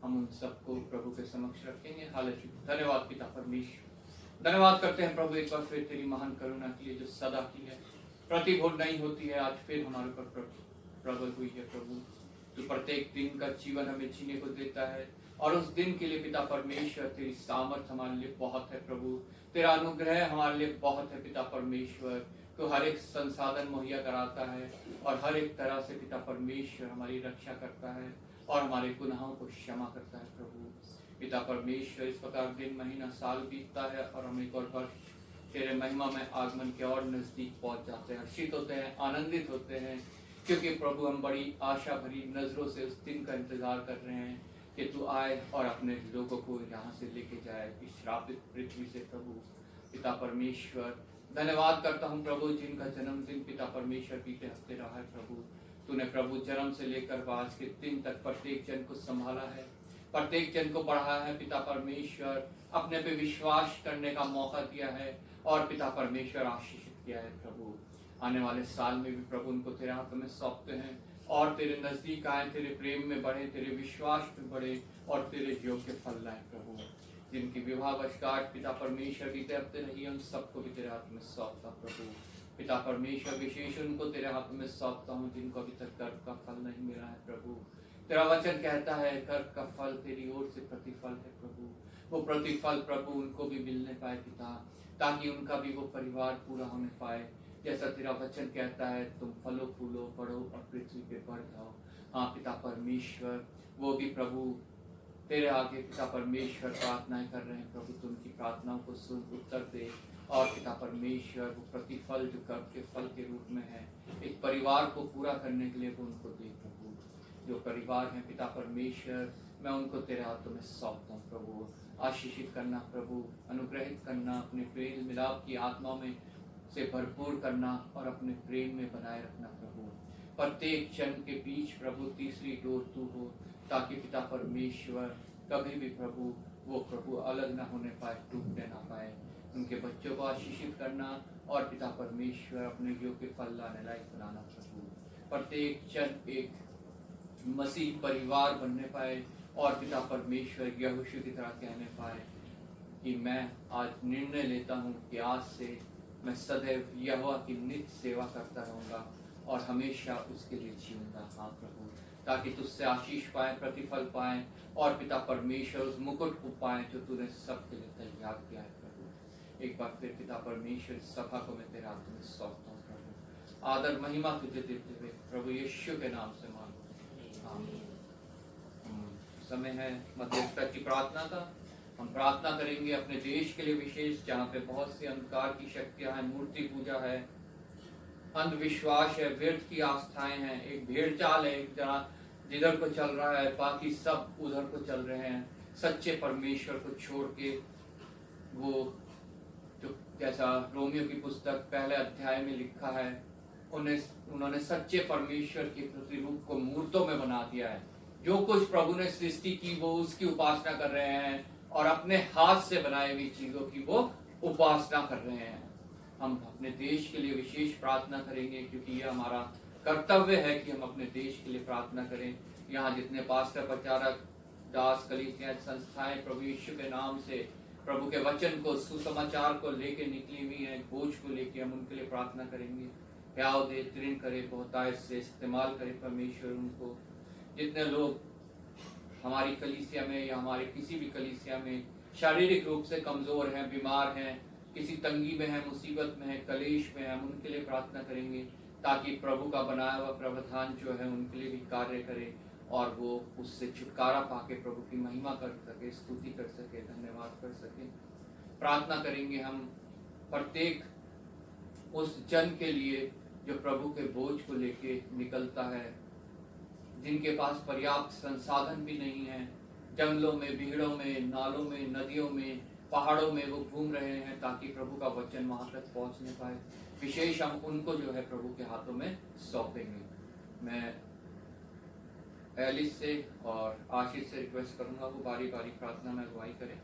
हम उन सबको प्रभु के समक्ष रखेंगे। हालेलुया। धन्यवाद पिता परमेश्वर, धन्यवाद करते हैं प्रभु एक बार फिर तेरी महान करुणा के लिए जो सदा की है, प्रतिभूत नहीं होती है, आज फिर हमारे ऊपर प्रबल हुई है। प्रभु तू प्रत्येक दिन का जीवन हमें जीने को देता है और उस दिन के लिए पिता परमेश्वर तेरी सामर्थ हमारे लिए बहुत है। प्रभु तेरा अनुग्रह हमारे लिए बहुत है पिता परमेश्वर। तो हर एक संसाधन मुहैया कराता है और हर एक तरह से पिता परमेश्वर हमारी रक्षा करता है और हमारे गुनाहों को क्षमा करता है। प्रभु पिता परमेश्वर इस प्रकार दिन महीना साल बीतता है और हम एक और वर्ष तेरे महिमा में आगमन के और नजदीक पहुंच जाते हैं, हर्षित होते हैं, आनंदित होते हैं, क्योंकि प्रभु हम बड़ी आशा भरी नजरों से उस दिन का इंतजार कर रहे हैं कि तू आए और अपने लोगों को यहाँ से लेके जाए इस श्रापित पृथ्वी से। प्रभु पिता परमेश्वर धन्यवाद करता हूँ प्रभु जिनका जन्मदिन पिता परमेश्वर बीते हफ्ते रहा है। प्रभु तूने प्रभु जन्म से लेकर आज के दिन तक प्रत्येक जन को संभाला है, प्रत्येक जन को बढ़ाया है पिता परमेश्वर, अपने पे विश्वास करने का मौका दिया है और पिता परमेश्वर आशीषित किया है। प्रभु आने वाले साल में भी प्रभु उनको तेरे हाथ में सौंपते हैं और तेरे नजदीक आए, तेरे प्रेम में बढ़े, तेरे विश्वास में बढ़े और तेरे योग्य फल लाए। प्रभु जिनकी विवाह वर्षगांठ पिता परमेश्वर बीते हफ्ते रही है उन सबको भी तेरे हाथ में सौंपता। प्रभु पिता परमेश्वर विशेष उनको तेरे हाथ में सौंपता हूँ जिनको अभी तक गर्भ का फल नहीं मिला है। प्रभु तेरा वचन कहता है गर्भ का फल तेरी ओर से प्रतिफल है। प्रभु वो प्रतिफल प्रभु उनको भी मिलने पाए पिता, ताकि उनका भी वो परिवार पूरा होने पाए, जैसा तेरा वचन कहता है तुम फलो फूलो बढ़ो और पृथ्वी पे बढ़ जाओ। हाँ पिता परमेश्वर वो भी प्रभु तेरे आगे पिता परमेश्वर प्रार्थनाएं कर रहे हैं। प्रभु तुम की प्रार्थनाओं को सुन उत्तर दे और पिता परमेश्वर वो प्रतिफल जो गर्भ के फल के रूप में है एक परिवार को पूरा करने के लिए वो उनको दे। प्रभु जो परिवार है पिता परमेश्वर मैं उनको तेरे हाथों में सौंपता हूँ। प्रभु आशीषित करना, प्रभु अनुग्रहित करना, अपने प्रेम मिलाप की आत्मा में से भरपूर करना और अपने प्रेम में बनाए रखना। प्रभु प्रत्येक जन के बीच प्रभु तीसरी डोर तू हो, ताकि पिता परमेश्वर कभी भी प्रभु वो प्रभु अलग ना होने पाए, टूटने ना पाए। उनके बच्चों को आशीषित करना और पिता परमेश्वर अपने योग्य फल लाने लायक बनाना। प्रभु प्रत्येक जन एक मसीह परिवार बनने पाए और पिता परमेश्वर यहोशू की तरह कहने पाए कि मैं आज निर्णय लेता हूँ कि आज से मैं सदैव यहोवा की नित्य सेवा करता रहूंगा और हमेशा उसके लिए जीऊंगा। हाँ प्रभु ताकि तुझसे आशीष पाए, प्रतिफल पाए और पिता परमेश्वर उस मुकुट को पाए जो तूने सबके लिए तैयार किया है। प्रभु एक बार फिर पिता परमेश्वर इस सभा को मैं तेरे हाथ में सौंपता हूँ। प्रभु आदर महिमा तुझे देते हुए प्रभु यीशु के नाम से मांगो। समय है मध्यस्थता की प्रार्थना का। हम प्रार्थना करेंगे अपने देश के लिए विशेष, जहाँ पे बहुत सी अंधकार की शक्तियां हैं, मूर्ति पूजा है, अंधविश्वास है, व्यर्थ की आस्थाएं हैं, एक भेड़ चाल है, एक जहाँ जिधर को चल रहा है बाकी सब उधर को चल रहे हैं। सच्चे परमेश्वर को छोड़ के वो जो जैसा रोमियो की पुस्तक पहले अध्याय में लिखा है उन्होंने सच्चे परमेश्वर के प्रतिरूप को मूर्तों में बना दिया है। जो कुछ प्रभु ने सृष्टि की वो उसकी उपासना कर रहे हैं और अपने हाथ से बनाई हुई चीजों की वो उपासना कर रहे हैं। हम अपने देश के लिए विशेष प्रार्थना करेंगे क्योंकि ये हमारा कर्तव्य है कि हम अपने देश के लिए प्रार्थना करें। यहाँ जितने पास्टर, प्रचारक, दास, कलीसियां, संस्थाएं प्रभु यीशु के नाम से प्रभु के वचन को, सुसमाचार को लेके निकली हुई हैं, बोझ को लेके हम उनके लिए प्रार्थना करेंगे। प्याव दे, तृण करे, बहुतायत से इस्तेमाल करे परमेश्वर उनको। जितने लोग हमारी कलीसिया में या हमारे किसी भी कलीसिया में शारीरिक रूप से कमजोर हैं, बीमार हैं, किसी तंगी में है, मुसीबत में है, कलेश में है, हम उनके लिए प्रार्थना करेंगे ताकि प्रभु का बनाया हुआ प्रावधान जो है उनके लिए भी कार्य करे और वो उससे छुटकारा पाके प्रभु की महिमा कर सके, स्तुति कर सके, धन्यवाद कर सके। प्रार्थना करेंगे हम प्रत्येक उस जन के लिए जो प्रभु के बोझ को लेके निकलता है, जिनके पास पर्याप्त संसाधन भी नहीं है, जंगलों में, भीड़ों में, नालों में, नदियों में, पहाड़ों में वो घूम रहे हैं ताकि प्रभु का वचन वहां तक पहुंचने पाए। विशेष हम उनको जो है प्रभु के हाथों में सौंपेंगे। मैं एलिस से और आशीष से रिक्वेस्ट करूंगा वो बारी बारी प्रार्थना में अगुवाई करें।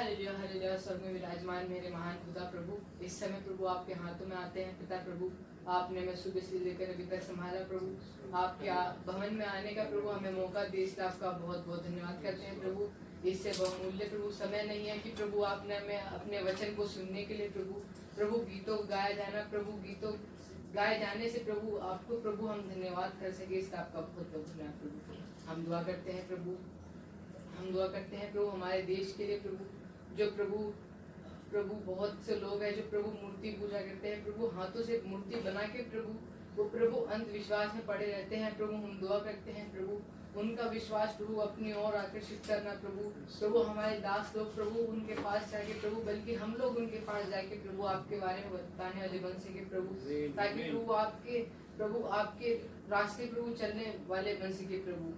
हालेलुया स्वर्ग में विराजमान मेरे महान खुदा प्रभु, इस समय प्रभु आपके हाथों में आते हैं पिता प्रभु। आपने मैं सुबह से लेकर अभी तक संभाला प्रभु। आपके भवन में आने का प्रभु हमें मौका दे, इसलिए आपका बहुत बहुत धन्यवाद करते हैं प्रभु। इससे बहुमूल्य प्रभु समय नहीं है कि प्रभु आपने हमें अपने वचन को सुनने के लिए प्रभु गीतों गाया जाना, प्रभु गीतों गाए जाने से प्रभु आपको प्रभु हम धन्यवाद कर सके, इसका आपका बहुत बहुत धन्यवाद प्रभु। हम दुआ करते हैं प्रभु, हम दुआ करते हैं प्रभु हमारे देश के लिए प्रभु, जो प्रभु बहुत से लोग हैं जो प्रभु मूर्ति पूजा करते हैं प्रभु, हाथों से मूर्ति बना के प्रभु वो प्रभु अंधविश्वास में पड़े रहते हैं प्रभु। हम दुआ करते हैं प्रभु उनका विश्वास प्रभु अपनी ओर आकर्षित करना प्रभु हमारे दास लोग प्रभु उनके पास जाके प्रभु, बल्कि हम लोग उनके पास जाके प्रभु आपके बारे में बताने वाले बन सके प्रभु, ताकि प्रभु आपके रास्ते प्रभु चलने वाले बन सके प्रभु।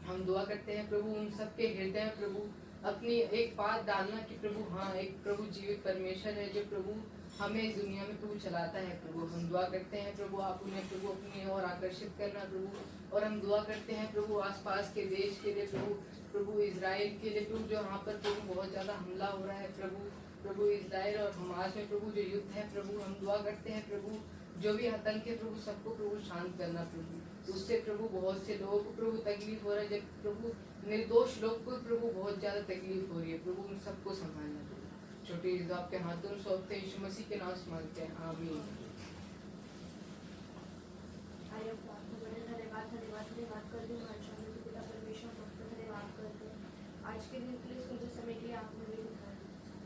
हम दुआ करते हैं प्रभु उन सबके हृदय में प्रभु अपनी एक बात डालना कि प्रभु हाँ एक प्रभु जीवित परमेश्वर है जो प्रभु हमें इस दुनिया में प्रभु चलाता है प्रभु। हम दुआ करते हैं प्रभु आप उन्हें प्रभु अपनी ओर आकर्षित करना प्रभु। और हम दुआ करते हैं प्रभु आसपास के देश के लिए प्रभु इजराइल के लिए प्रभु, जो यहाँ पर प्रभु बहुत ज्यादा हमला हो रहा है प्रभु इजराइल और हमास में प्रभु जो युद्ध है प्रभु। हम दुआ करते हैं प्रभु जो भी आतंक है प्रभु सबको प्रभु शांत करना प्रभु। उससे प्रभु बहुत से लोगों को प्रभु तकलीफ हो रहा है, जब प्रभु निर्दोष लोग को प्रभु बहुत ज्यादा तकलीफ हो रही है प्रभु, उन सबको संभालना प्रभु। छोटी ईद आपके हाथों में सौंपते हैं, यीशु मसीह के नाम से मांगते हैं, आमीन। आज के दिन के लिए सुंदर समय के लिए आपने मुझे दिखाया।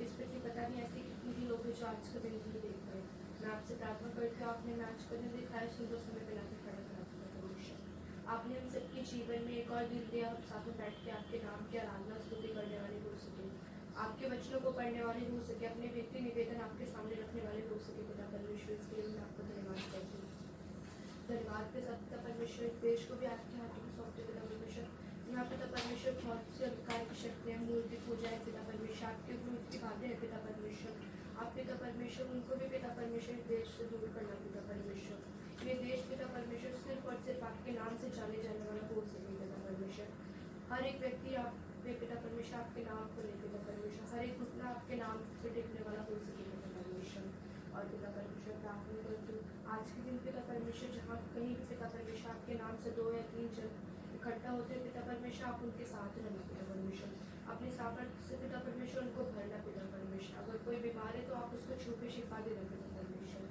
इस प्रति पता नहीं ऐसे कितने ही लोग हैं जो आज का दिन नहीं देख पाए। मैं आपसे प्रार्थना करती हूँ आपने आज का दिन दिखाया सुंदर समय पे लाके खड़ा करा दिया। आपने हम सबके जीवन में एक और दिन दिया, हम साथ में बैठ के आपके नाम की आराधना स्तुति करने वाले हो सके, आपके वचनों को पढ़ने वाले हो सके, अपने व्यक्ति निवेदन आपके सामने रखने वाले हो सके। पिता परमेश्वर इसके लिए मैं आपको धन्यवाद करती हूँ। धन्यवाद के साथ पिता परमेश्वर देश को भी आपके हाथों में सौंपते पिता परमेश्वर। यहाँ पिता परमेश्वर बहुत से अंधकार की शक्तियाँ मूर्ति पूजा है पिता परमेश्वर, आपके मूर्ति बाधे है पिता परमेश्वर। आप पिता परमेश्वर उनको भी पिता परमेश्वर देश से दूर करना पिता परमेश्वर। ये देश पिता परमेश्वर सिर्फ और सिर्फ आपके नाम से जाने जाने वाला हो सके पिता परमेश्वर। हर एक व्यक्ति आप पिता परमेश्वर आपके नाम को ले पिता परमेश्वर, हर एक घुटना आपके नाम पे टेकने वाला हो सके पिता परमेश्वर। और पिता परमेश्वर प्रार्थना करती हूँ आज के दिन पिता परमेश्वर जहाँ कहीं भी पिता परमेश्वर आपके नाम से 2 या 3 जन इकट्ठा होते हैं पिता परमेश्वर, आप उनके साथ रहना पिता परमेश्वर। अपने सामर्थ्य से पिता परमेश्वर उनको भरना पिता परमेश्वर। अगर कोई बीमार है तो आप उसको छू के शिफा देना पिता परमेश्वर।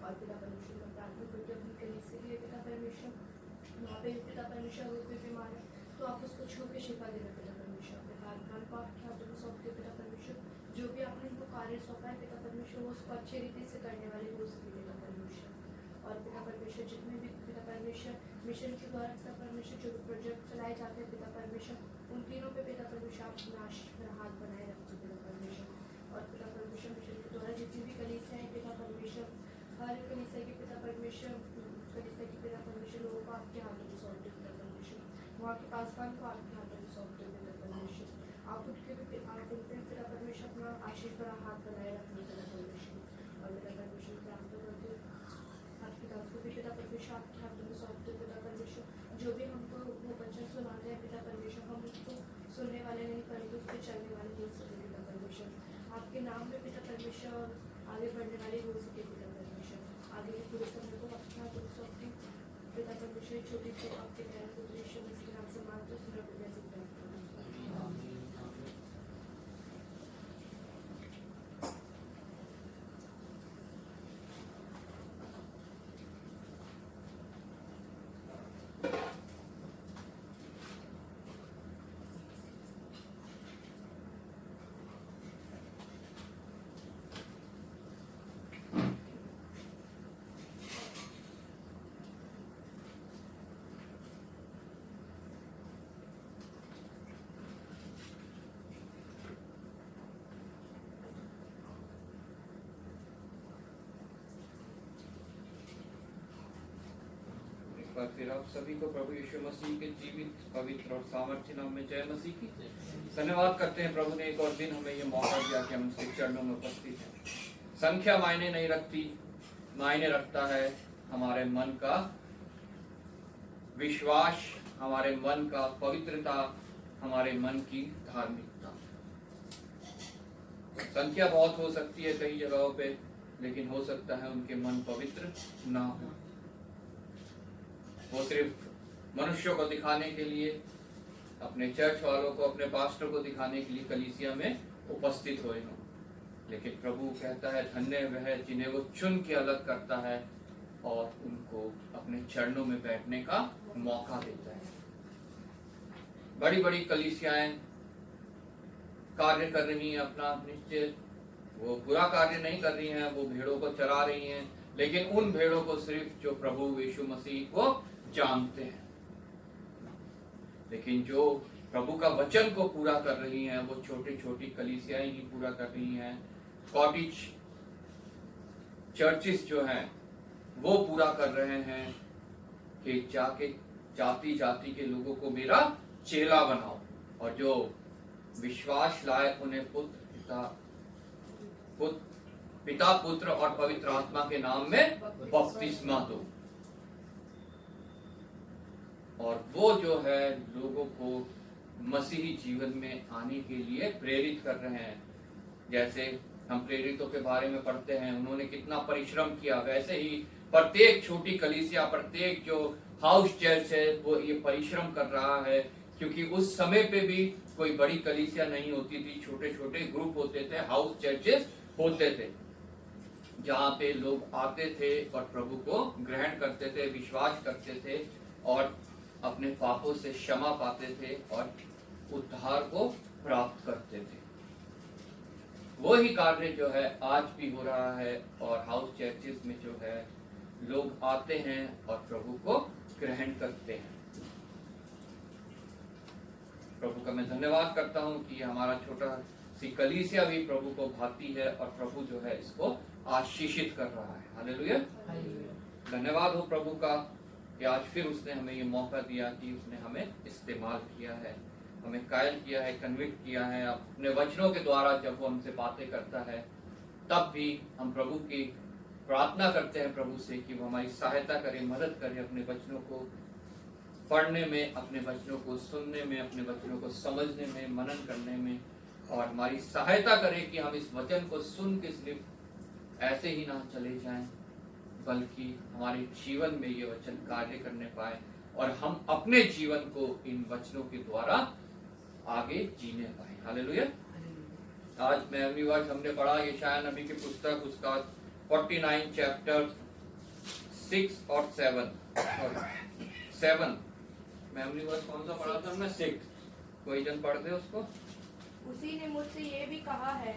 और पिता परमेश्वर का प्रार्थना करते अपनी कलीसिया के लिए पिता परमेश्वर, वहाँ पे पिता परमेश्वर अगर कोई बीमार है तो आप उसको छू के शिफा देना पिता परमेश्वर। अपने कार्यकाल को आपके हाथों में सौंपते पिता परमेश्वर, जो भी आपने उनको कार्य सौंपा है पिता परमेश्वर वो उसको अच्छी रीति से करने वाले हो सके पिता परमेश्वर। और पिता परमेश्वर जितने भी पिता परमेश्वर मिशन के द्वारा पिता परमेश्वर जो प्रोजेक्ट चलाए जाते हैं पिता परमेश्वर उन तीनों पे पिता परमेश्वर आप नाश पर हाथ बनाए रखते पिता परमेश्वर। और पिता परमेश्वर मिशन के द्वारा जितनी भी कलीसिया है पिता परमेश्वर, हर कलीसिया के पिता परमेश्वर कलीसिया के पिता परमेश्वर लोगों को आपके हाथों में सौंपते पिता परमेश्वर, वहाँ के पासवान को आपके हाथों में सौंपते पिता परमेश्वर। आप उनके भी आप उन पर पिता परमेश्वर अपना आशीष पर हाथ बनाए रखने पिता परमेश्वर। और पिता परमेश्वर प्रार्थना करते आपके दास को भी पिता परमेश्वर आपके हाथों में सौंपते पिता परमेश्वर, जो भी हमको वो वचन सुनाते हैं पिता परमेश्वर हम उसको सुनने वाले नहीं परंतु उस पर चलने वाले हो सके पिता परमेश्वर। आपके नाम में पिता परमेश्वर आगे बढ़ने वाले हो सके पिता परमेश्वर। आगे के पूरे समय को आपके हाथों में सौंपते पिता परमेश्वर, छोटी से आपके प्यारे पुत्र यीशु मसीह के नाम से मांगते सुंदर प्रभु से प्रार्थना। एक बार फिर आप सभी को प्रभु यीशु मसीह के जीवित पवित्र और सामर्थ्य नाम में जय मसीह की धन्यवाद करते हैं। प्रभु ने एक और दिन हमें ये मौका दिया कि हम उसके चरणों में उपस्थित हैं। संख्या मायने नहीं रखती, मायने रखता है हमारे मन का विश्वास, हमारे मन का पवित्रता, हमारे मन की धार्मिकता। संख्या बहुत हो सकती है कई जगहों पे, लेकिन हो सकता है उनके मन पवित्र ना हो। वो सिर्फ मनुष्यों को दिखाने के लिए, अपने चर्च वालों को, अपने पास्टर को दिखाने के लिए कलीसिया में उपस्थित हुए हों। लेकिन प्रभु कहता है धन्य वह जिन्हें वो चुन के अलग करता है और उनको अपने चरणों में बैठने का मौका देता है। बड़ी बड़ी कलीसियाएं कार्य कर रही हैं अपना निश्चित, वो बुरा कार्य नहीं कर रही हैं, वो भेड़ों को चरा रही हैं, लेकिन उन भेड़ों को सिर्फ जो प्रभु यीशु मसीह को जानते हैं। लेकिन जो प्रभु का वचन को पूरा कर रही हैं, वो छोटी छोटी कलीसियाएं ही पूरा कर रही हैं। कॉटेज चर्चिस जो हैं वो पूरा कर रहे हैं कि जाके जाति जाति के लोगों को मेरा चेला बनाओ, और जो विश्वास लाए उन्हें पिता पुत्र और पवित्र आत्मा के नाम में बपतिस्मा दो। और वो जो है लोगों को मसीही जीवन में आने के लिए प्रेरित कर रहे हैं। जैसे हम प्रेरितों के बारे में पढ़ते हैं, उन्होंने कितना परिश्रम किया, वैसे ही प्रत्येक छोटी कलीसिया, प्रत्येक जो हाउस चर्च है वो ये परिश्रम कर रहा है, क्योंकि उस समय पे भी कोई बड़ी कलीसिया नहीं होती थी, छोटे छोटे ग्रुप होते थे, हाउस चर्चेस होते थे, जहाँ पे लोग आते थे और प्रभु को ग्रहण करते थे, विश्वास करते थे और अपने पापों से क्षमा पाते थे और उद्धार को प्राप्त करते थे। वो ही कार्य जो है आज भी हो रहा है, और हाउस चर्चेस में जो है लोग आते हैं और प्रभु को ग्रहण करते हैं। प्रभु का मैं धन्यवाद करता हूँ कि हमारा छोटा सी कलीसिया भी प्रभु को भाती है और प्रभु जो है इसको आशीषित कर रहा है। हालेलुया। धन्यवाद हो प्रभु का कि आज फिर उसने हमें ये मौका दिया कि उसने हमें इस्तेमाल किया है, हमें कायल किया है, कन्विक्ट किया है। अपने वचनों के द्वारा जब वो हमसे बातें करता है तब भी हम प्रभु की प्रार्थना करते हैं प्रभु से कि वो हमारी सहायता करे, मदद करे अपने वचनों को पढ़ने में, अपने वचनों को सुनने में, अपने वचनों को समझने में, मनन करने में, और हमारी सहायता करे कि हम इस वचन को सुन के सिर्फ ऐसे ही ना चले जाएं, बल्कि हमारे जीवन में ये वचन कार्य करने पाए और हम अपने जीवन को इन वचनों के द्वारा आगे जीने पाए। हालेलुया। आज मेमोरी वर्स हमने पढ़ा यशायाह नबी की पुस्तक, उसका 49 चैप्टर 6 और 7 मेमोरी वर्स कौन सा पढ़ा था हमने? 6। कोई जन पढ़ दे उसको। उसी ने मुझसे ये भी कहा है,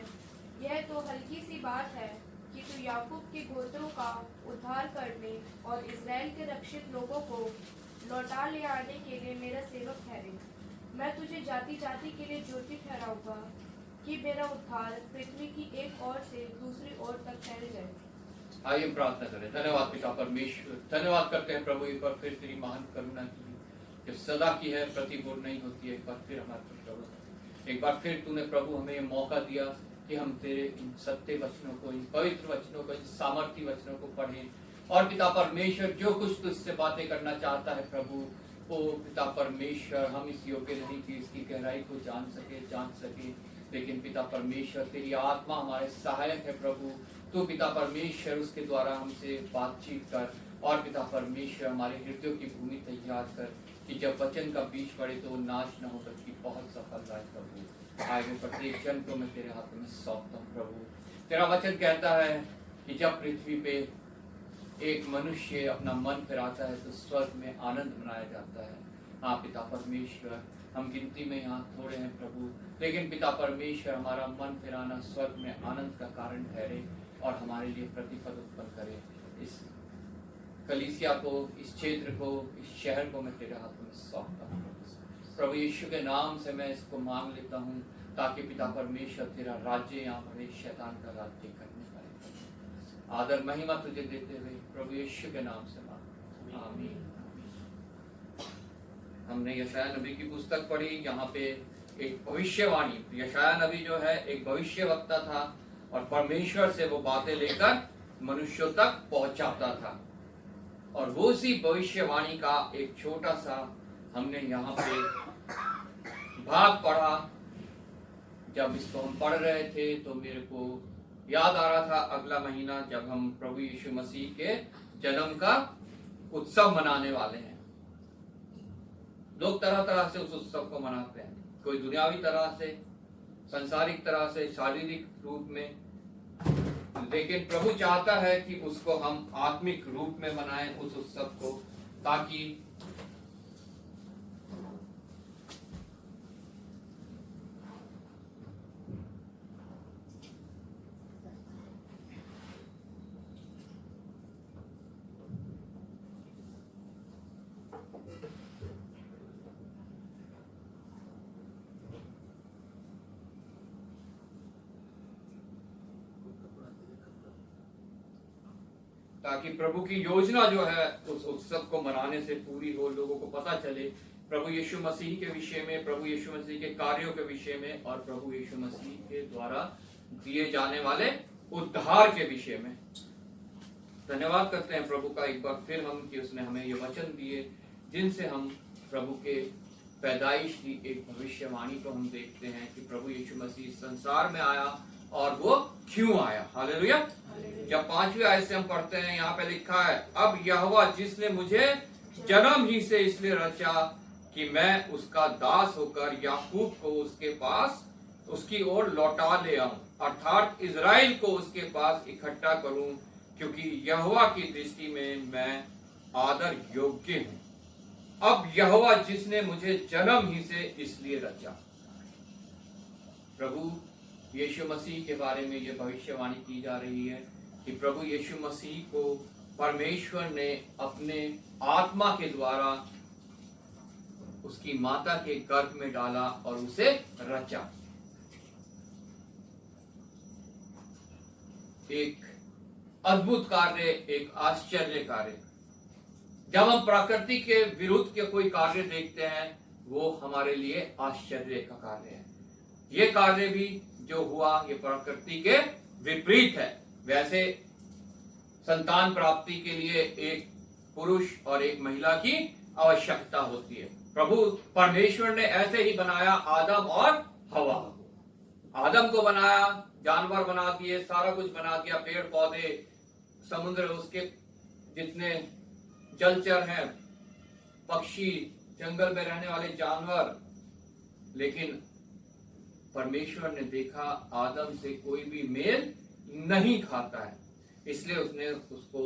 यह तो हल्की सी बात है कि तू याकूब के गोत्रों का उद्धार करने और इस्राएल के रक्षित लोगों को लौटा ले आने के लिए मेरा सेवक ठहरे। मैं तुझे जाति जाति के लिए ज्योति ठहराऊंगा कि मेरा उद्धार पृथ्वी की एक ओर से दूसरी ओर तक फैल जाए। आइए प्रार्थना करें। धन्यवाद पिता परमेश्वर, धन्यवाद करते हैं प्रभु एक बार फिर तेरी महान करुणा की जो सदा की है, प्रतिपूर्ण नहीं होती है। एक बार फिर हमारे प्रभु, एक बार फिर तूने प्रभु हमें ये मौका दिया कि हम तेरे इन सत्य वचनों को, इन पवित्र वचनों को, इन सामर्थ्य वचनों को पढ़ें। और पिता परमेश्वर जो कुछ तुझसे बातें करना चाहता है प्रभु, वो पिता परमेश्वर हम इस योग्य नहीं कि इसकी गहराई को जान सके, लेकिन पिता परमेश्वर तेरी आत्मा हमारे सहायक है प्रभु। तो पिता परमेश्वर उसके द्वारा हमसे बातचीत कर, और पिता परमेश्वर हमारे हृदयों की भूमि तैयार कर कि जब वचन का बीज पड़े तो वो नाश न हो बल्कि बहुत सफल रहे प्रभु। आए हुए प्रत्येक जन को मैं तेरे हाथों में सौंपता हूँ प्रभु। तेरा वचन कहता है कि जब पृथ्वी पे एक मनुष्य अपना मन फिराता है तो स्वर्ग में आनंद मनाया जाता है। हाँ पिता परमेश्वर, हम गिनती में यहाँ थोड़े हैं प्रभु, लेकिन पिता परमेश्वर हमारा मन फिराना स्वर्ग में आनंद का कारण ठहरे और हमारे लिए प्रतिफल उत्पन्न करे। इस कलीसिया को, इस क्षेत्र को, इस शहर को मैं तेरे हाथों में सौंपता हूँ प्रभु यीशु के नाम से। मैं इसको मांग लेता हूँ ताकि पिता परमेश्वर तेरा राज्य यहाँ पर शैतान का राज्य करने पाए। आदर महिमा तुझे देते हुए प्रभु यीशु के नाम से मांग, आमीन। हमने यशायाह नबी की पुस्तक पढ़ी। यहाँ पे एक भविष्यवाणी, यशायाह नबी जो है एक भविष्यवक्ता था और परमेश्वर से वो बातें लेकर मनुष्यों तक पहुंचाता था, और वो उसी भविष्यवाणी का एक छोटा सा हमने यहाँ पे भाग पढ़ा, जब इसको हम पढ़ रहे थे तो मेरे को याद आ रहा था अगला महीना जब हम प्रभु यीशु मसीह के जन्म का उत्सव मनाने वाले हैं। लोग तरह तरह से उस उत्सव को मनाते हैं, कोई दुनियावी तरह से, संसारिक तरह से, शारीरिक रूप में, लेकिन प्रभु चाहता है कि उसको हम आत्मिक रूप में मनाएं उस उत्सव को, ताकि ताकि प्रभु की योजना जो है उस उत्सव को मनाने से पूरी हो, लोगों को पता चले प्रभु यीशु मसीह के विषय में, प्रभु यीशु मसीह के कार्यों के विषय में और प्रभु यीशु मसीह के द्वारा दिए जाने वाले उद्धार के विषय में। धन्यवाद करते हैं प्रभु का एक बार फिर हम कि उसने हमें ये वचन दिए जिनसे हम प्रभु के पैदाइश की एक भविष्यवाणी को हम देखते हैं कि प्रभु यीशु मसीह संसार में आया और वो क्यों आया। हालेलुया। जब 5वीं आयत से हम पढ़ते हैं, यहाँ पे लिखा है, अब यहोवा जिसने मुझे जन्म ही से इसलिए रचा कि मैं उसका दास होकर याकूब को उसके पास उसकी ओर लौटा ले आऊं, अर्थात इजराइल को उसके पास इकट्ठा करूं, क्योंकि यहोवा की दृष्टि में मैं आदर योग्य हूं। अब यहोवा जिसने मुझे जन्म ही से इसलिए रचा। प्रभु यीशु मसीह के बारे में यह भविष्यवाणी की जा रही है कि प्रभु यीशु मसीह को परमेश्वर ने अपने आत्मा के द्वारा उसकी माता के गर्भ में डाला और उसे रचा। एक अद्भुत कार्य, एक आश्चर्य कार्य। जब हम प्रकृति के विरुद्ध के कोई कार्य देखते हैं वो हमारे लिए आश्चर्य का कार्य है। ये कार्य भी जो हुआ ये प्रकृति के विपरीत है। वैसे संतान प्राप्ति के लिए एक पुरुष और एक महिला की आवश्यकता होती है। प्रभु परमेश्वर ने ऐसे ही बनाया आदम और हवा। आदम को बनाया, जानवर बना दिए, सारा कुछ बना दिया, पेड़ पौधे, समुद्र, उसके जितने जलचर हैं, पक्षी, जंगल में रहने वाले जानवर। लेकिन परमेश्वर ने देखा आदम से कोई भी मेल नहीं खाता है, इसलिए उसने उसको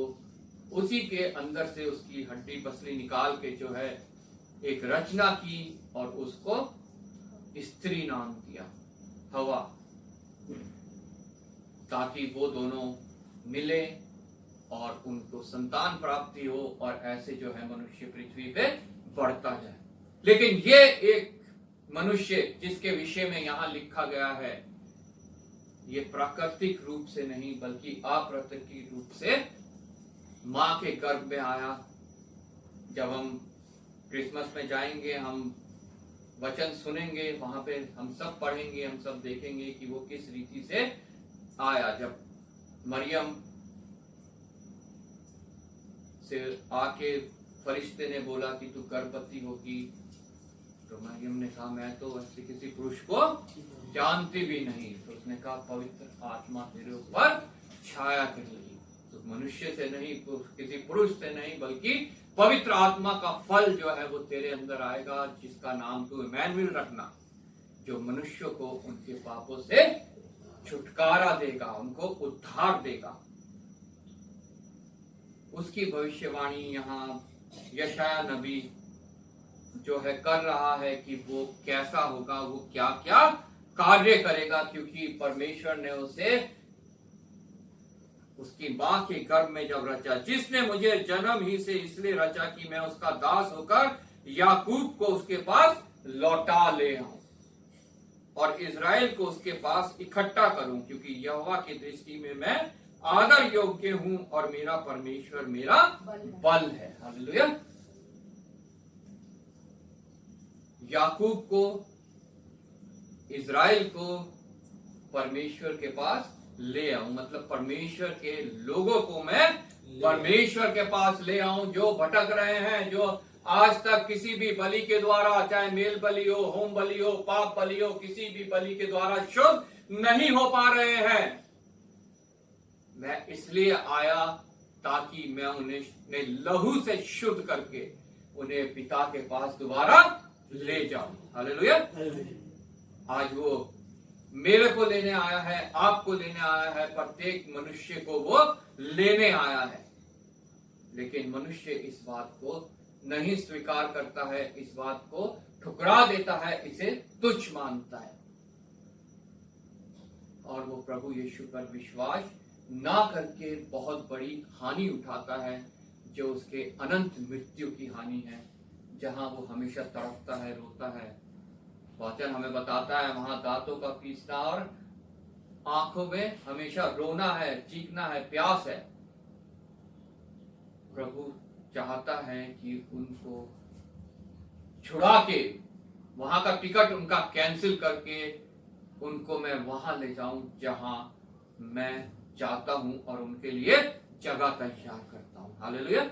उसी के अंदर से उसकी हड्डी पसली निकाल के जो है एक रचना की और उसको स्त्री नाम दिया, हवा, ताकि वो दोनों मिले और उनको संतान प्राप्ति हो और ऐसे जो है मनुष्य पृथ्वी पे बढ़ता जाए। लेकिन ये एक मनुष्य जिसके विषय में यहाँ लिखा गया है ये प्राकृतिक रूप से नहीं बल्कि अप्राकृतिक रूप से माँ के गर्भ में आया। जब हम क्रिसमस में जाएंगे, हम वचन सुनेंगे, वहां पे हम सब पढ़ेंगे, हम सब देखेंगे कि वो किस रीति से आया। जब मरियम से आके फरिश्ते ने बोला कि तू गर्भवती होगी, तो मरियम ने कहा मैं तो ऐसे किसी पुरुष को जानती भी नहीं। तो उसने कहा पवित्र आत्मा तेरे ऊपर छाया करेगी। तो मनुष्य से नहीं, किसी पुरुष से नहीं, बल्कि पवित्र आत्मा का फल जो है वो तेरे अंदर आएगा, जिसका नाम तू इमैनुएल रखना, जो मनुष्यों को उनके पापों से छुटकारा देगा, उनको उद्धार देगा। उसकी भविष्यवाणी यहाँ यशाया नबी जो है कर रहा है कि वो कैसा होगा, वो क्या क्या कार्य करेगा, क्योंकि परमेश्वर ने उसे उसकी मां के गर्भ में जब रचा, जिसने मुझे जन्म ही से इसलिए रचा कि मैं उसका दास होकर याकूब को उसके पास लौटा ले आऊं और इजराइल को उसके पास इकट्ठा करूं, क्योंकि यहोवा की दृष्टि में मैं आदर योग्य हूं और मेरा परमेश्वर मेरा बल है। हालेलुया। याकूब को, इजराइल को परमेश्वर के पास ले आऊं, मतलब परमेश्वर के लोगों को मैं परमेश्वर के पास ले आऊं, जो भटक रहे हैं, जो आज तक किसी भी बलि के द्वारा, चाहे मेल बलि हो, होम बलि हो, पाप बलि हो, किसी भी बलि के द्वारा शुद्ध नहीं हो पा रहे हैं। मैं इसलिए आया ताकि मैं उन्हें अपने लहू से शुद्ध करके उन्हें पिता के पास दोबारा ले जाऊं। हालेलुया। आज वो मेरे को लेने आया है, आपको लेने आया है, प्रत्येक मनुष्य को वो लेने आया है। लेकिन मनुष्य इस बात को नहीं स्वीकार करता है, इस बात को ठुकरा देता है, इसे तुच्छ मानता है और वो प्रभु यीशु पर विश्वास ना करके बहुत बड़ी हानि उठाता है, जो उसके अनंत मृत्यु की हानि है, जहां वो हमेशा तड़पता है, रोता है। वचन हमें बताता है वहां दांतों का पीसना और आंखों में हमेशा रोना है, चीखना है, प्यास है। प्रभु चाहता है कि उनको छुड़ा के, वहां का टिकट उनका कैंसिल करके उनको मैं वहां ले जाऊं जहां मैं चाहता हूं और उनके लिए जगह तैयार करता हूं। हालेलुया।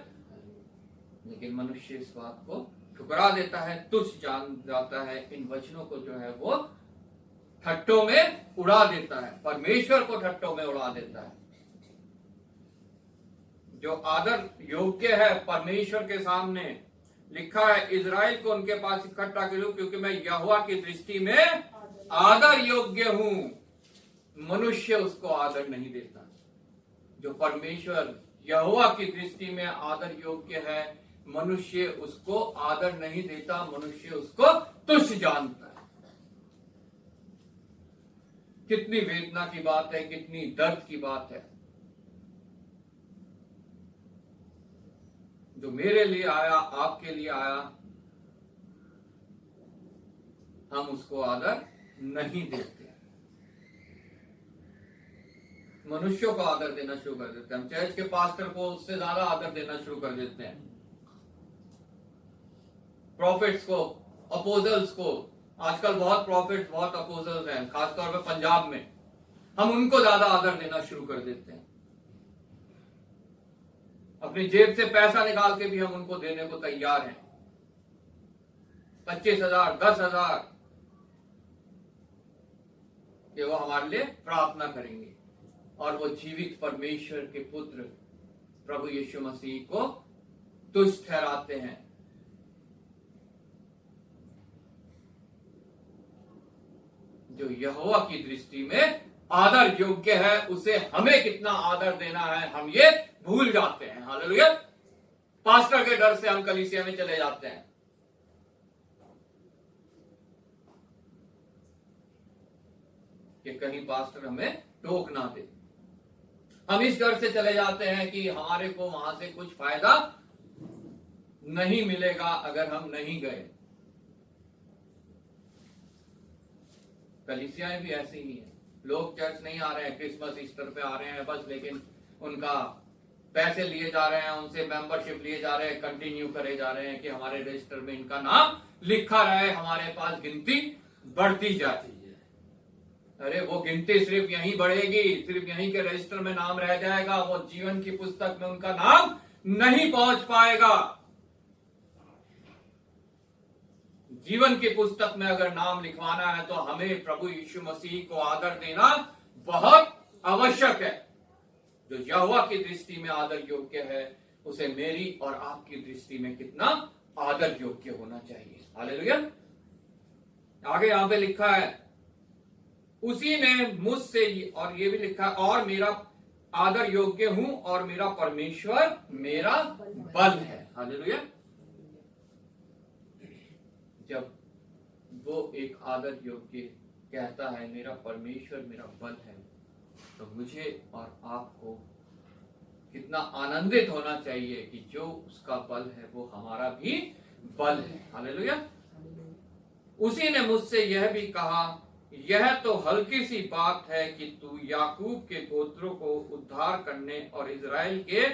लेकिन मनुष्य इस बात को ठुकरा देता है, तुच्छ जान जाता है, इन वचनों को जो है वो ठट्टों में उड़ा देता है, परमेश्वर को ठट्टों में उड़ा देता है। जो आदर योग्य है परमेश्वर के सामने, लिखा है इजराइल को उनके पास इकट्ठा करूं क्योंकि मैं यहोवा की दृष्टि में आदर योग्य हूं। मनुष्य उसको आदर नहीं देता। जो परमेश्वर यहोवा की दृष्टि में आदर योग्य है, मनुष्य उसको आदर नहीं देता, मनुष्य उसको तुच्छ जानता है। कितनी वेदना की बात है, कितनी दर्द की बात है। जो मेरे लिए आया, आपके लिए आया, हम उसको आदर नहीं देते। मनुष्यों को आदर देना शुरू कर देते हैं। हम चर्च के पास्टर को उससे ज्यादा आदर देना शुरू कर देते हैं। प्रॉफिट्स को, अपोजल्स को, आजकल बहुत प्रॉफिट्स, बहुत अपोजल्स हैं, खासतौर पे पंजाब में, हम उनको ज्यादा आदर देना शुरू कर देते हैं। अपनी जेब से पैसा निकाल के भी हम उनको देने को तैयार हैं। 25,000, 10,000 कि वो हमारे लिए प्रार्थना करेंगे और वो जीवित परमेश्वर के पुत्र प्रभु यीशु मसीह को तुच्छ ठहराते हैं। जो यहोवा की दृष्टि में आदर योग्य है, उसे हमें कितना आदर देना है, हम ये भूल जाते हैं। हालेलुया। पास्टर के डर से हम कलीसिया में चले जाते हैं। कि कहीं पास्टर हमें टोक ना दे। हम इस डर से चले जाते हैं कि हमारे को वहां से कुछ फायदा नहीं मिलेगा अगर हम नहीं गए। कलीसियाएं भी ऐसी ही है। लोग चर्च नहीं आ रहे हैं, क्रिसमस ईस्टर पे आ रहे हैं बस, लेकिन उनका पैसे लिए जा रहे हैं, उनसे मेंबरशिप लिए जा रहे हैं, कंटिन्यू करे जा रहे हैं कि हमारे रजिस्टर में इनका नाम लिखा रहे, हमारे पास गिनती बढ़ती जाती है। अरे वो गिनती सिर्फ यहीं बढ़ेगी, सिर्फ यहीं के रजिस्टर में नाम रह जाएगा, वो जीवन की पुस्तक में उनका नाम नहीं पहुंच पाएगा। जीवन की पुस्तक में अगर नाम लिखवाना है तो हमें प्रभु यीशु मसीह को आदर देना बहुत आवश्यक है। जो यहोवा की दृष्टि में आदर योग्य है, उसे मेरी और आपकी दृष्टि में कितना आदर योग्य होना चाहिए। हालेलुया। आगे यहां पे लिखा है, उसी ने मुझसे, और ये भी लिखा है, और मेरा आदर योग्य हूं और मेरा परमेश्वर मेरा बल है। हालेलुया। जब वो एक आदर योग्य कहता है मेरा परमेश्वर मेरा बल है, तो मुझे और आपको कितना आनंदित होना चाहिए कि जो उसका बल है वो हमारा भी बल है। हालेलुया। उसी ने मुझसे यह भी कहा, यह तो हल्की सी बात है कि तू याकूब के गोत्रों को उद्धार करने और इजराइल के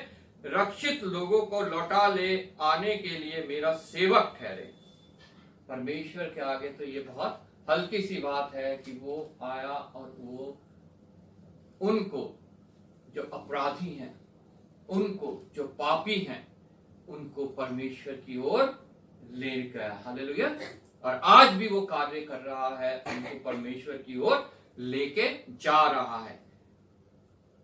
रक्षित लोगों को लौटा ले आने के लिए मेरा सेवक ठहरे। परमेश्वर के आगे तो ये बहुत हल्की सी बात है कि वो आया और वो उनको जो अपराधी हैं, उनको जो पापी हैं, उनको परमेश्वर की ओर ले गया। हालेलुया। और आज भी वो कार्य कर रहा है, उनको परमेश्वर की ओर लेके जा रहा है।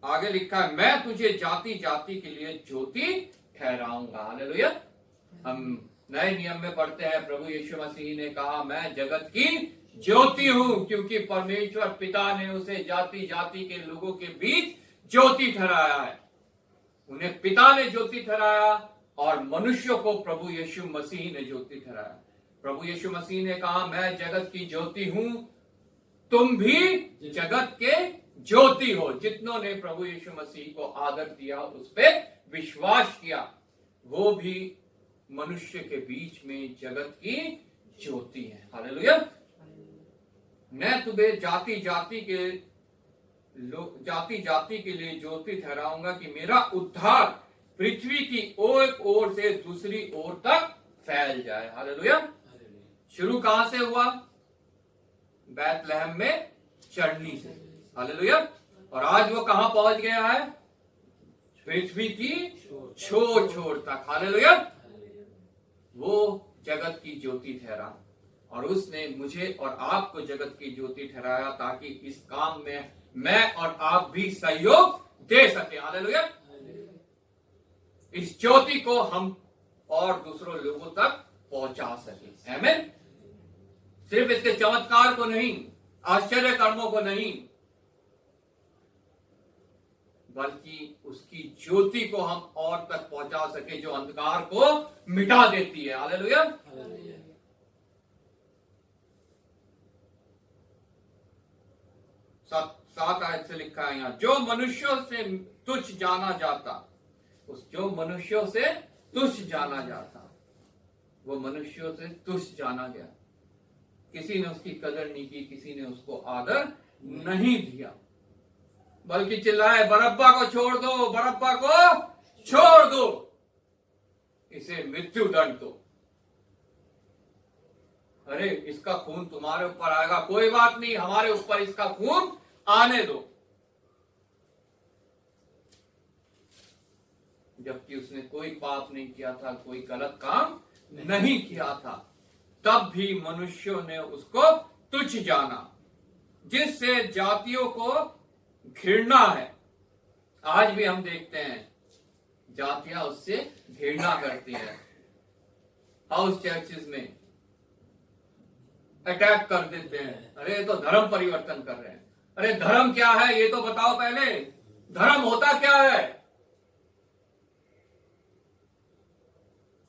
आगे लिखा है, मैं तुझे जाति जाति के लिए ज्योति ठहराऊंगा। हालेलुया। हम नए नियम में पढ़ते हैं, प्रभु यीशु मसीह ने कहा, मैं जगत की ज्योति हूं, क्योंकि परमेश्वर पिता ने उसे जाति जाति के लोगों के बीच ज्योति ठहराया है। उन्हें पिता ने ज्योति ठहराया और मनुष्यों को प्रभु यीशु मसीह ने ज्योति ठहराया। प्रभु यीशु मसीह ने कहा, मैं जगत की ज्योति हूं, तुम भी जगत के ज्योति हो। जितनों ने प्रभु यीशु मसीह को आदर दिया, उस पे विश्वास किया, वो भी मनुष्य के बीच में जगत की ज्योति है। हालेलुया। मैं तुम्हें जाति जाति के लिए ज्योति ठहराऊंगा कि मेरा उद्धार पृथ्वी की एक ओर से दूसरी ओर तक फैल जाए। हालेलुया। शुरू कहां से हुआ? बैतलहम में चढ़नी से। हालेलुया। और आज वो कहां पहुंच गया है? पृथ्वी की छोर छोर तक। हालेलुया। वो जगत की ज्योति ठहरा और उसने मुझे और आपको जगत की ज्योति ठहराया, ताकि इस काम में मैं और आप भी सहयोग दे सके। हालेलुया। इस ज्योति को हम और दूसरों लोगों तक पहुंचा सके। आमीन। सिर्फ इसके चमत्कार को नहीं, आश्चर्य कर्मों को नहीं, बल्कि उसकी ज्योति को हम और तक पहुंचा सके, जो अंधकार को मिटा देती है। हालेलुया। 7 आयत से लिखा है यहां, जो मनुष्यों से तुच्छ जाना जाता, जो मनुष्यों से तुच्छ जाना जाता, वो मनुष्यों से तुच्छ जाना गया। किसी ने उसकी कदर नहीं की, किसी ने उसको आदर नहीं दिया, बल्कि चिल्लाए, बरअब्बा को छोड़ दो, बरअब्बा को छोड़ दो, इसे मृत्यु दंड दो। अरे इसका खून तुम्हारे ऊपर आएगा, कोई बात नहीं, हमारे ऊपर इसका खून आने दो। जबकि उसने कोई पाप नहीं किया था, कोई गलत काम नहीं किया था, तब भी मनुष्यों ने उसको तुच्छ जाना, जिससे जातियों को घृणा है। आज भी हम देखते हैं जातियां उससे घृणा करती हैं। हाउस चर्चेस में अटैक कर देते हैं, अरे ये तो धर्म परिवर्तन कर रहे हैं। अरे धर्म क्या है ये तो बताओ पहले, धर्म होता क्या है?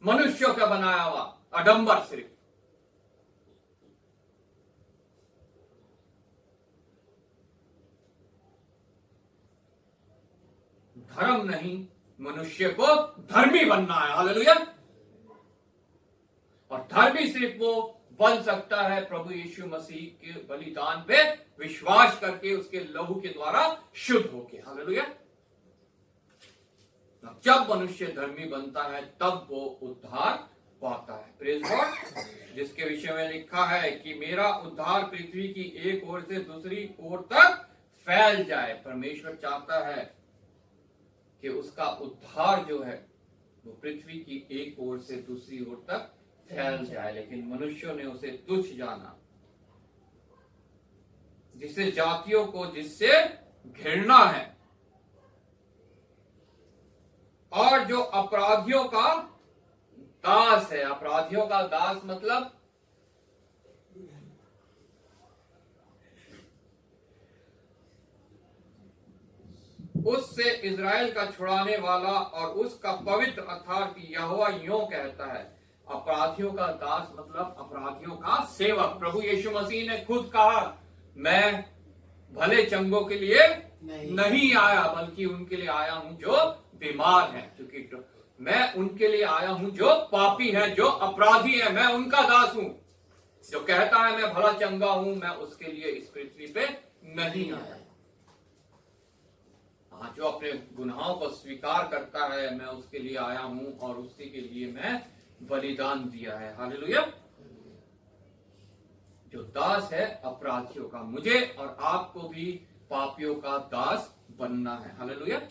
मनुष्यों का बनाया हुआ आडंबर सिर्फ। धर्म नहीं, मनुष्य को धर्मी बनना है। हालेलुया। और धर्मी सिर्फ वो बन सकता है प्रभु यीशु मसीह के बलिदान पे विश्वास करके, उसके लहू के द्वारा शुद्ध होके। हालेलुया। जब मनुष्य धर्मी बनता है तब वो उद्धार पाता है। Praise God. जिसके विषय में लिखा है कि मेरा उद्धार पृथ्वी की एक ओर से दूसरी ओर तक फैल जाए। परमेश्वर चाहता है कि उसका उद्धार जो है वो पृथ्वी की एक ओर से दूसरी ओर तक फैल जाए, लेकिन मनुष्यों ने उसे तुच्छ जाना, जिससे जातियों को जिससे घृणा है, और जो अपराधियों का दास है। अपराधियों का दास मतलब उससे इजराइल का छुड़ाने वाला और उसका पवित्र अर्थात यहोवा यूं कहता है। अपराधियों का दास मतलब अपराधियों का सेवक। प्रभु यीशु मसीह ने खुद कहा, मैं भले चंगों के लिए नहीं आया, बल्कि उनके लिए आया हूं जो बीमार हैं। क्योंकि मैं उनके लिए आया हूं जो पापी हैं, जो अपराधी हैं। मैं उनका दास हूं। जो कहता है मैं भला चंगा हूं, मैं उसके लिए इस पृथ्वी पे नहीं आया। हाँ, जो अपने गुनाहों को स्वीकार करता है, मैं उसके लिए आया हूं और उसी के लिए मैं बलिदान दिया है। हालेलुया। जो दास है अपराधियों का, मुझे और आपको भी पापियों का दास बनना है। हालेलुया।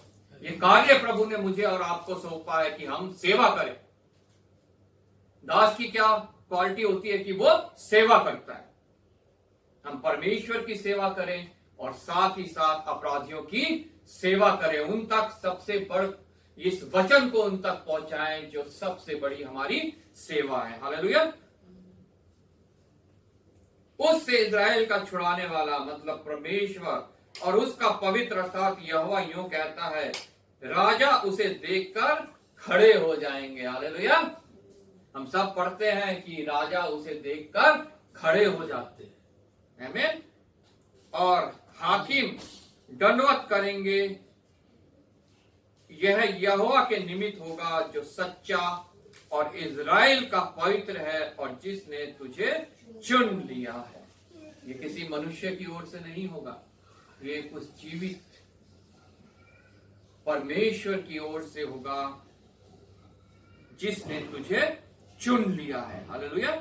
ये कार्य प्रभु ने मुझे और आपको सौंपा है कि हम सेवा करें। दास की क्या क्वालिटी होती है कि वो सेवा करता है। हम परमेश्वर की सेवा करें और साथ ही साथ अपराधियों की सेवा करें, उन तक सबसे बड़ इस वचन को उन तक पहुंचाएं जो सबसे बड़ी हमारी सेवा है। हालेलुया। उससे इजराइल का छुड़ाने वाला मतलब परमेश्वर और उसका पवित्र अर्थात यहोवा यूं कहता है, राजा उसे देखकर खड़े हो जाएंगे। हालेलुया। हम सब पढ़ते हैं कि राजा उसे देखकर खड़े हो जाते हैं। आमीन। और हाकिम दंडवत करेंगे। यह यहोवा के निमित्त होगा जो सच्चा और इजराइल का पवित्र है और जिसने तुझे चुन लिया है। ये किसी मनुष्य की ओर से नहीं होगा, ये उस जीवित परमेश्वर की ओर से होगा जिसने तुझे चुन लिया है। हालेलुया।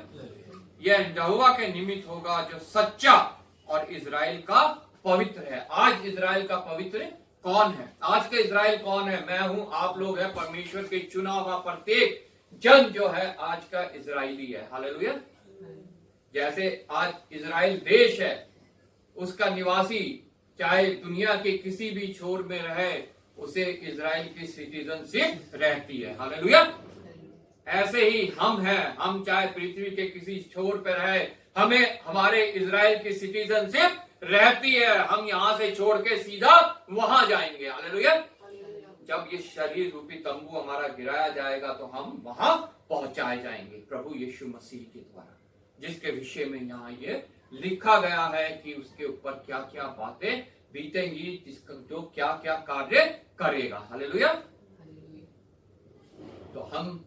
यह यहोवा के निमित्त होगा जो सच्चा और इजराइल का पवित्र है। आज इजराइल का पवित्र कौन है? आज का इजराइल कौन है? मैं हूं, आप लोग हैं। परमेश्वर के चुना हुआ प्रत्येक जन जो है आज का इजराइली है। हालेलुया। जैसे आज इजराइल देश है, उसका निवासी चाहे दुनिया के किसी भी छोर में रहे, उसे इजराइल की सिटीजनशिप रहती है। हालेलुया। ऐसे ही हम हैं, हम चाहे पृथ्वी के किसी छोर पर रहे, हमें हमारे इजराइल की सिटीजनशिप रहती है। हम यहां से छोड़ के सीधा वहां जाएंगे। हालेलुया। जब ये शरीर रूपी तंबू हमारा गिराया जाएगा तो हम वहां पहुंचाए जाएंगे प्रभु यीशु मसीह के द्वारा, जिसके विषय में यहाँ ये लिखा गया है कि उसके ऊपर क्या क्या बातें बीतेंगी, जिसका जो क्या क्या कार्य करेगा। हालेलुया। तो हम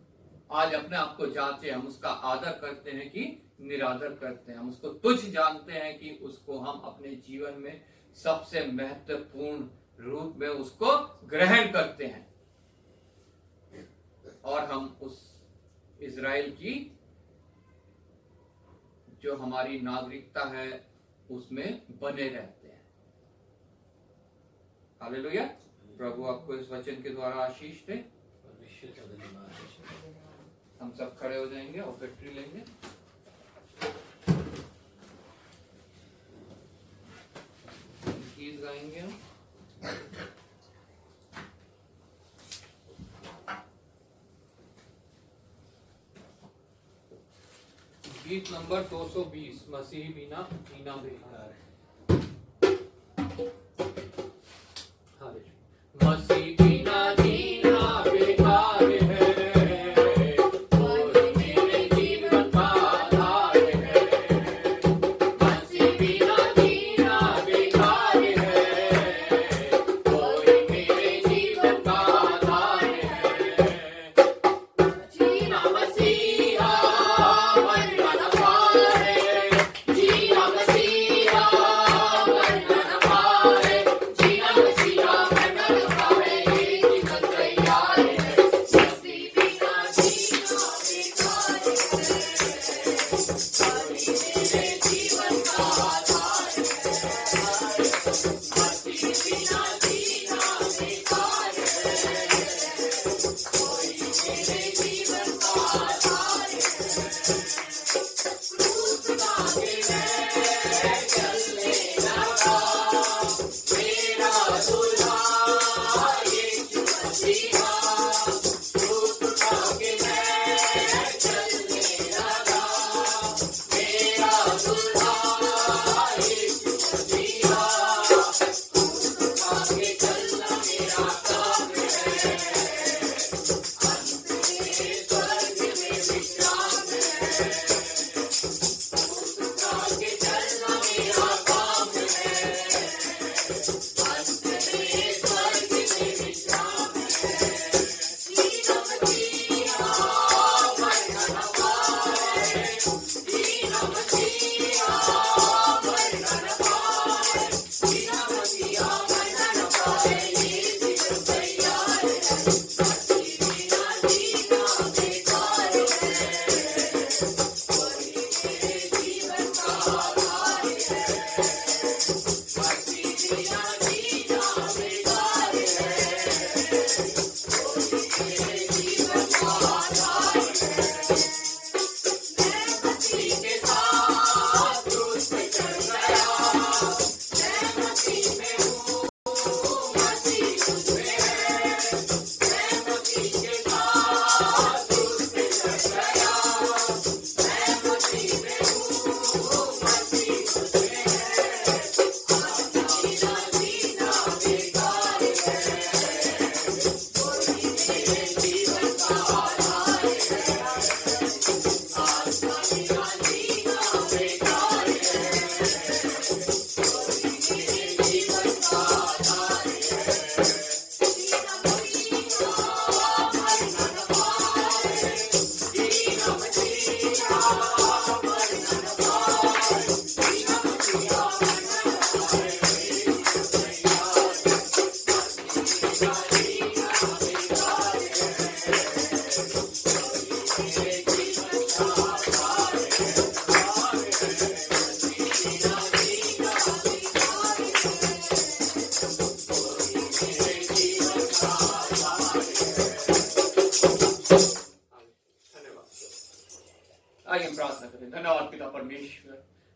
आज अपने आप को जानते हैं, हम उसका आदर करते हैं कि निरादर करते हैं, हम उसको तुच्छ जानते हैं कि उसको हम अपने जीवन में सबसे महत्वपूर्ण रूप में उसको ग्रहण करते हैं, और हम उस इजराइल की जो हमारी नागरिकता है उसमें बने रहते हैं। हालेलुया। प्रभु आपको इस वचन के द्वारा आशीष दे। हम सब खड़े हो जाएंगे और विक्ट्री लेंगे। गीत गाएंगे हम। गीत नंबर 220, मसीह बिना जीना बेकार है। मसीह बिना जीना बेकार है,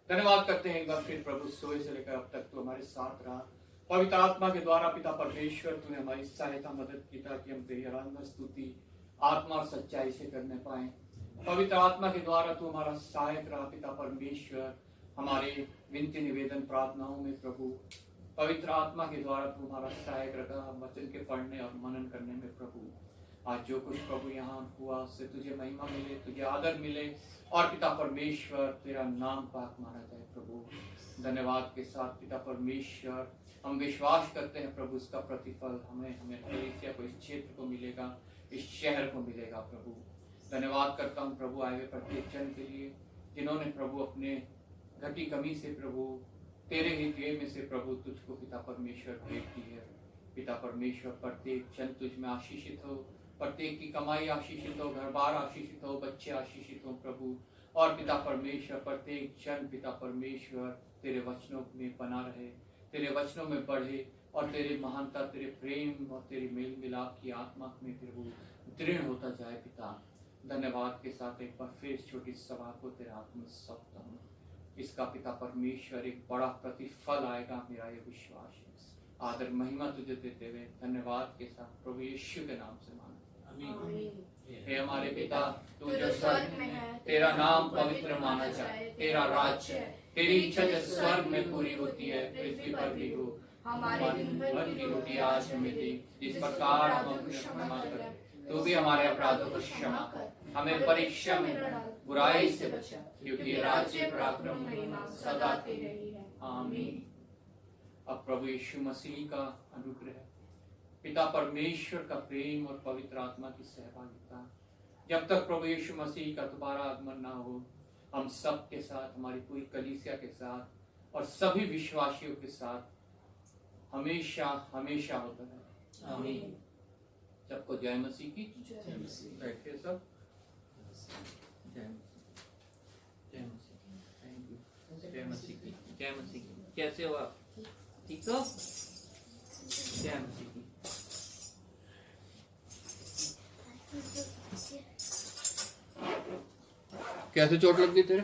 धन्यवाद करते हैं एक बार फिर प्रभु, सोए से लेकर अब तक तू हमारे साथ रहा। पवित्र आत्मा के द्वारा पिता परमेश्वर तूने हमारी सहायता मदद की ताकि हम तेरी आराधना स्तुति आत्मा और सच्चाई से करने पाए। पवित्र आत्मा के द्वारा तू हमारा सहायक रहा पिता परमेश्वर, हमारे विनती निवेदन प्रार्थनाओं में प्रभु। पवित्र आत्मा के द्वारा तू हमारा सहायक रहा वचन के पढ़ने और मनन करने में प्रभु। आज जो कुछ प्रभु यहाँ हुआ उससे तुझे महिमा मिले, तुझे आदर मिले और पिता परमेश्वर तेरा नाम पाक माना जाए प्रभु। धन्यवाद के साथ पिता परमेश्वर हम विश्वास करते हैं प्रभु, इसका प्रतिफल हमें कलीसिया को, इस क्षेत्र को मिलेगा, इस शहर को मिलेगा प्रभु। धन्यवाद करता हूँ प्रभु आए हुए प्रत्येक जन के लिए जिन्होंने प्रभु अपने घटी कमी से प्रभु तेरे ही दिए में से प्रभु तुझको पिता परमेश्वर भेंट दी है। पिता परमेश्वर प्रत्येक जन तुझ में आशीषित हो, प्रत्येक की कमाई आशीषित हो, घर बार आशीषित हो, बच्चे आशीषित हो प्रभु। और पिता परमेश्वर प्रत्येक जन पिता परमेश्वर तेरे वचनों में बना रहे, तेरे वचनों में बढ़े और तेरे महानता, तेरे प्रेम और तेरे मेल मिलाप की आत्मा में प्रभु दृढ़ होता जाए पिता। धन्यवाद के साथ एक बार फिर इस छोटी सभा को तेरे हाथ में सौंपता हूँ। इसका पिता परमेश्वर एक बड़ा प्रतिफल आएगा, मेरा ये विश्वास है। आदर महिमा तुझे देते हुए धन्यवाद के साथ प्रभु यीशु के नाम से मांगते हैं। हे हमारे पिता तू जो स्वर्ग में है, तेरा नाम पवित्र माना जाए, तेरा राज्य है, तेरी इच्छा जैसे स्वर्ग में पूरी होती है पृथ्वी पर भी हो। हमारी दिन भर की रोटी आज हमें दे, जिस प्रकार हम अपने क्षमा करें, तू भी हमारे अपराधों को क्षमा कर, हमें परीक्षा में न डाल, बुराई से बचा, क्योंकि राज्य पराक्रम महिमा सदा तेरे ही है। आमीन। अब प्रभु यीशु मसीह का अनुग्रह, पिता परमेश्वर का प्रेम और पवित्र आत्मा की सहभागिता जब तक प्रभु यीशु मसीह का दोबारा आगमन ना हो, हम सब के साथ, हमारी पूरी कलीसिया के साथ और सभी विश्वासियों के साथ हमेशा हमेशा होता है। आमीन। सबको जय मसीह की। जय मसीह। बैठे सब। जय मसीह। जय मसीह। Thank you. जय मसीह की। जय मसीह की। कैसे हो आप? ठीक हो? जय मसीह की। कैसे चोट लग गई तेरे?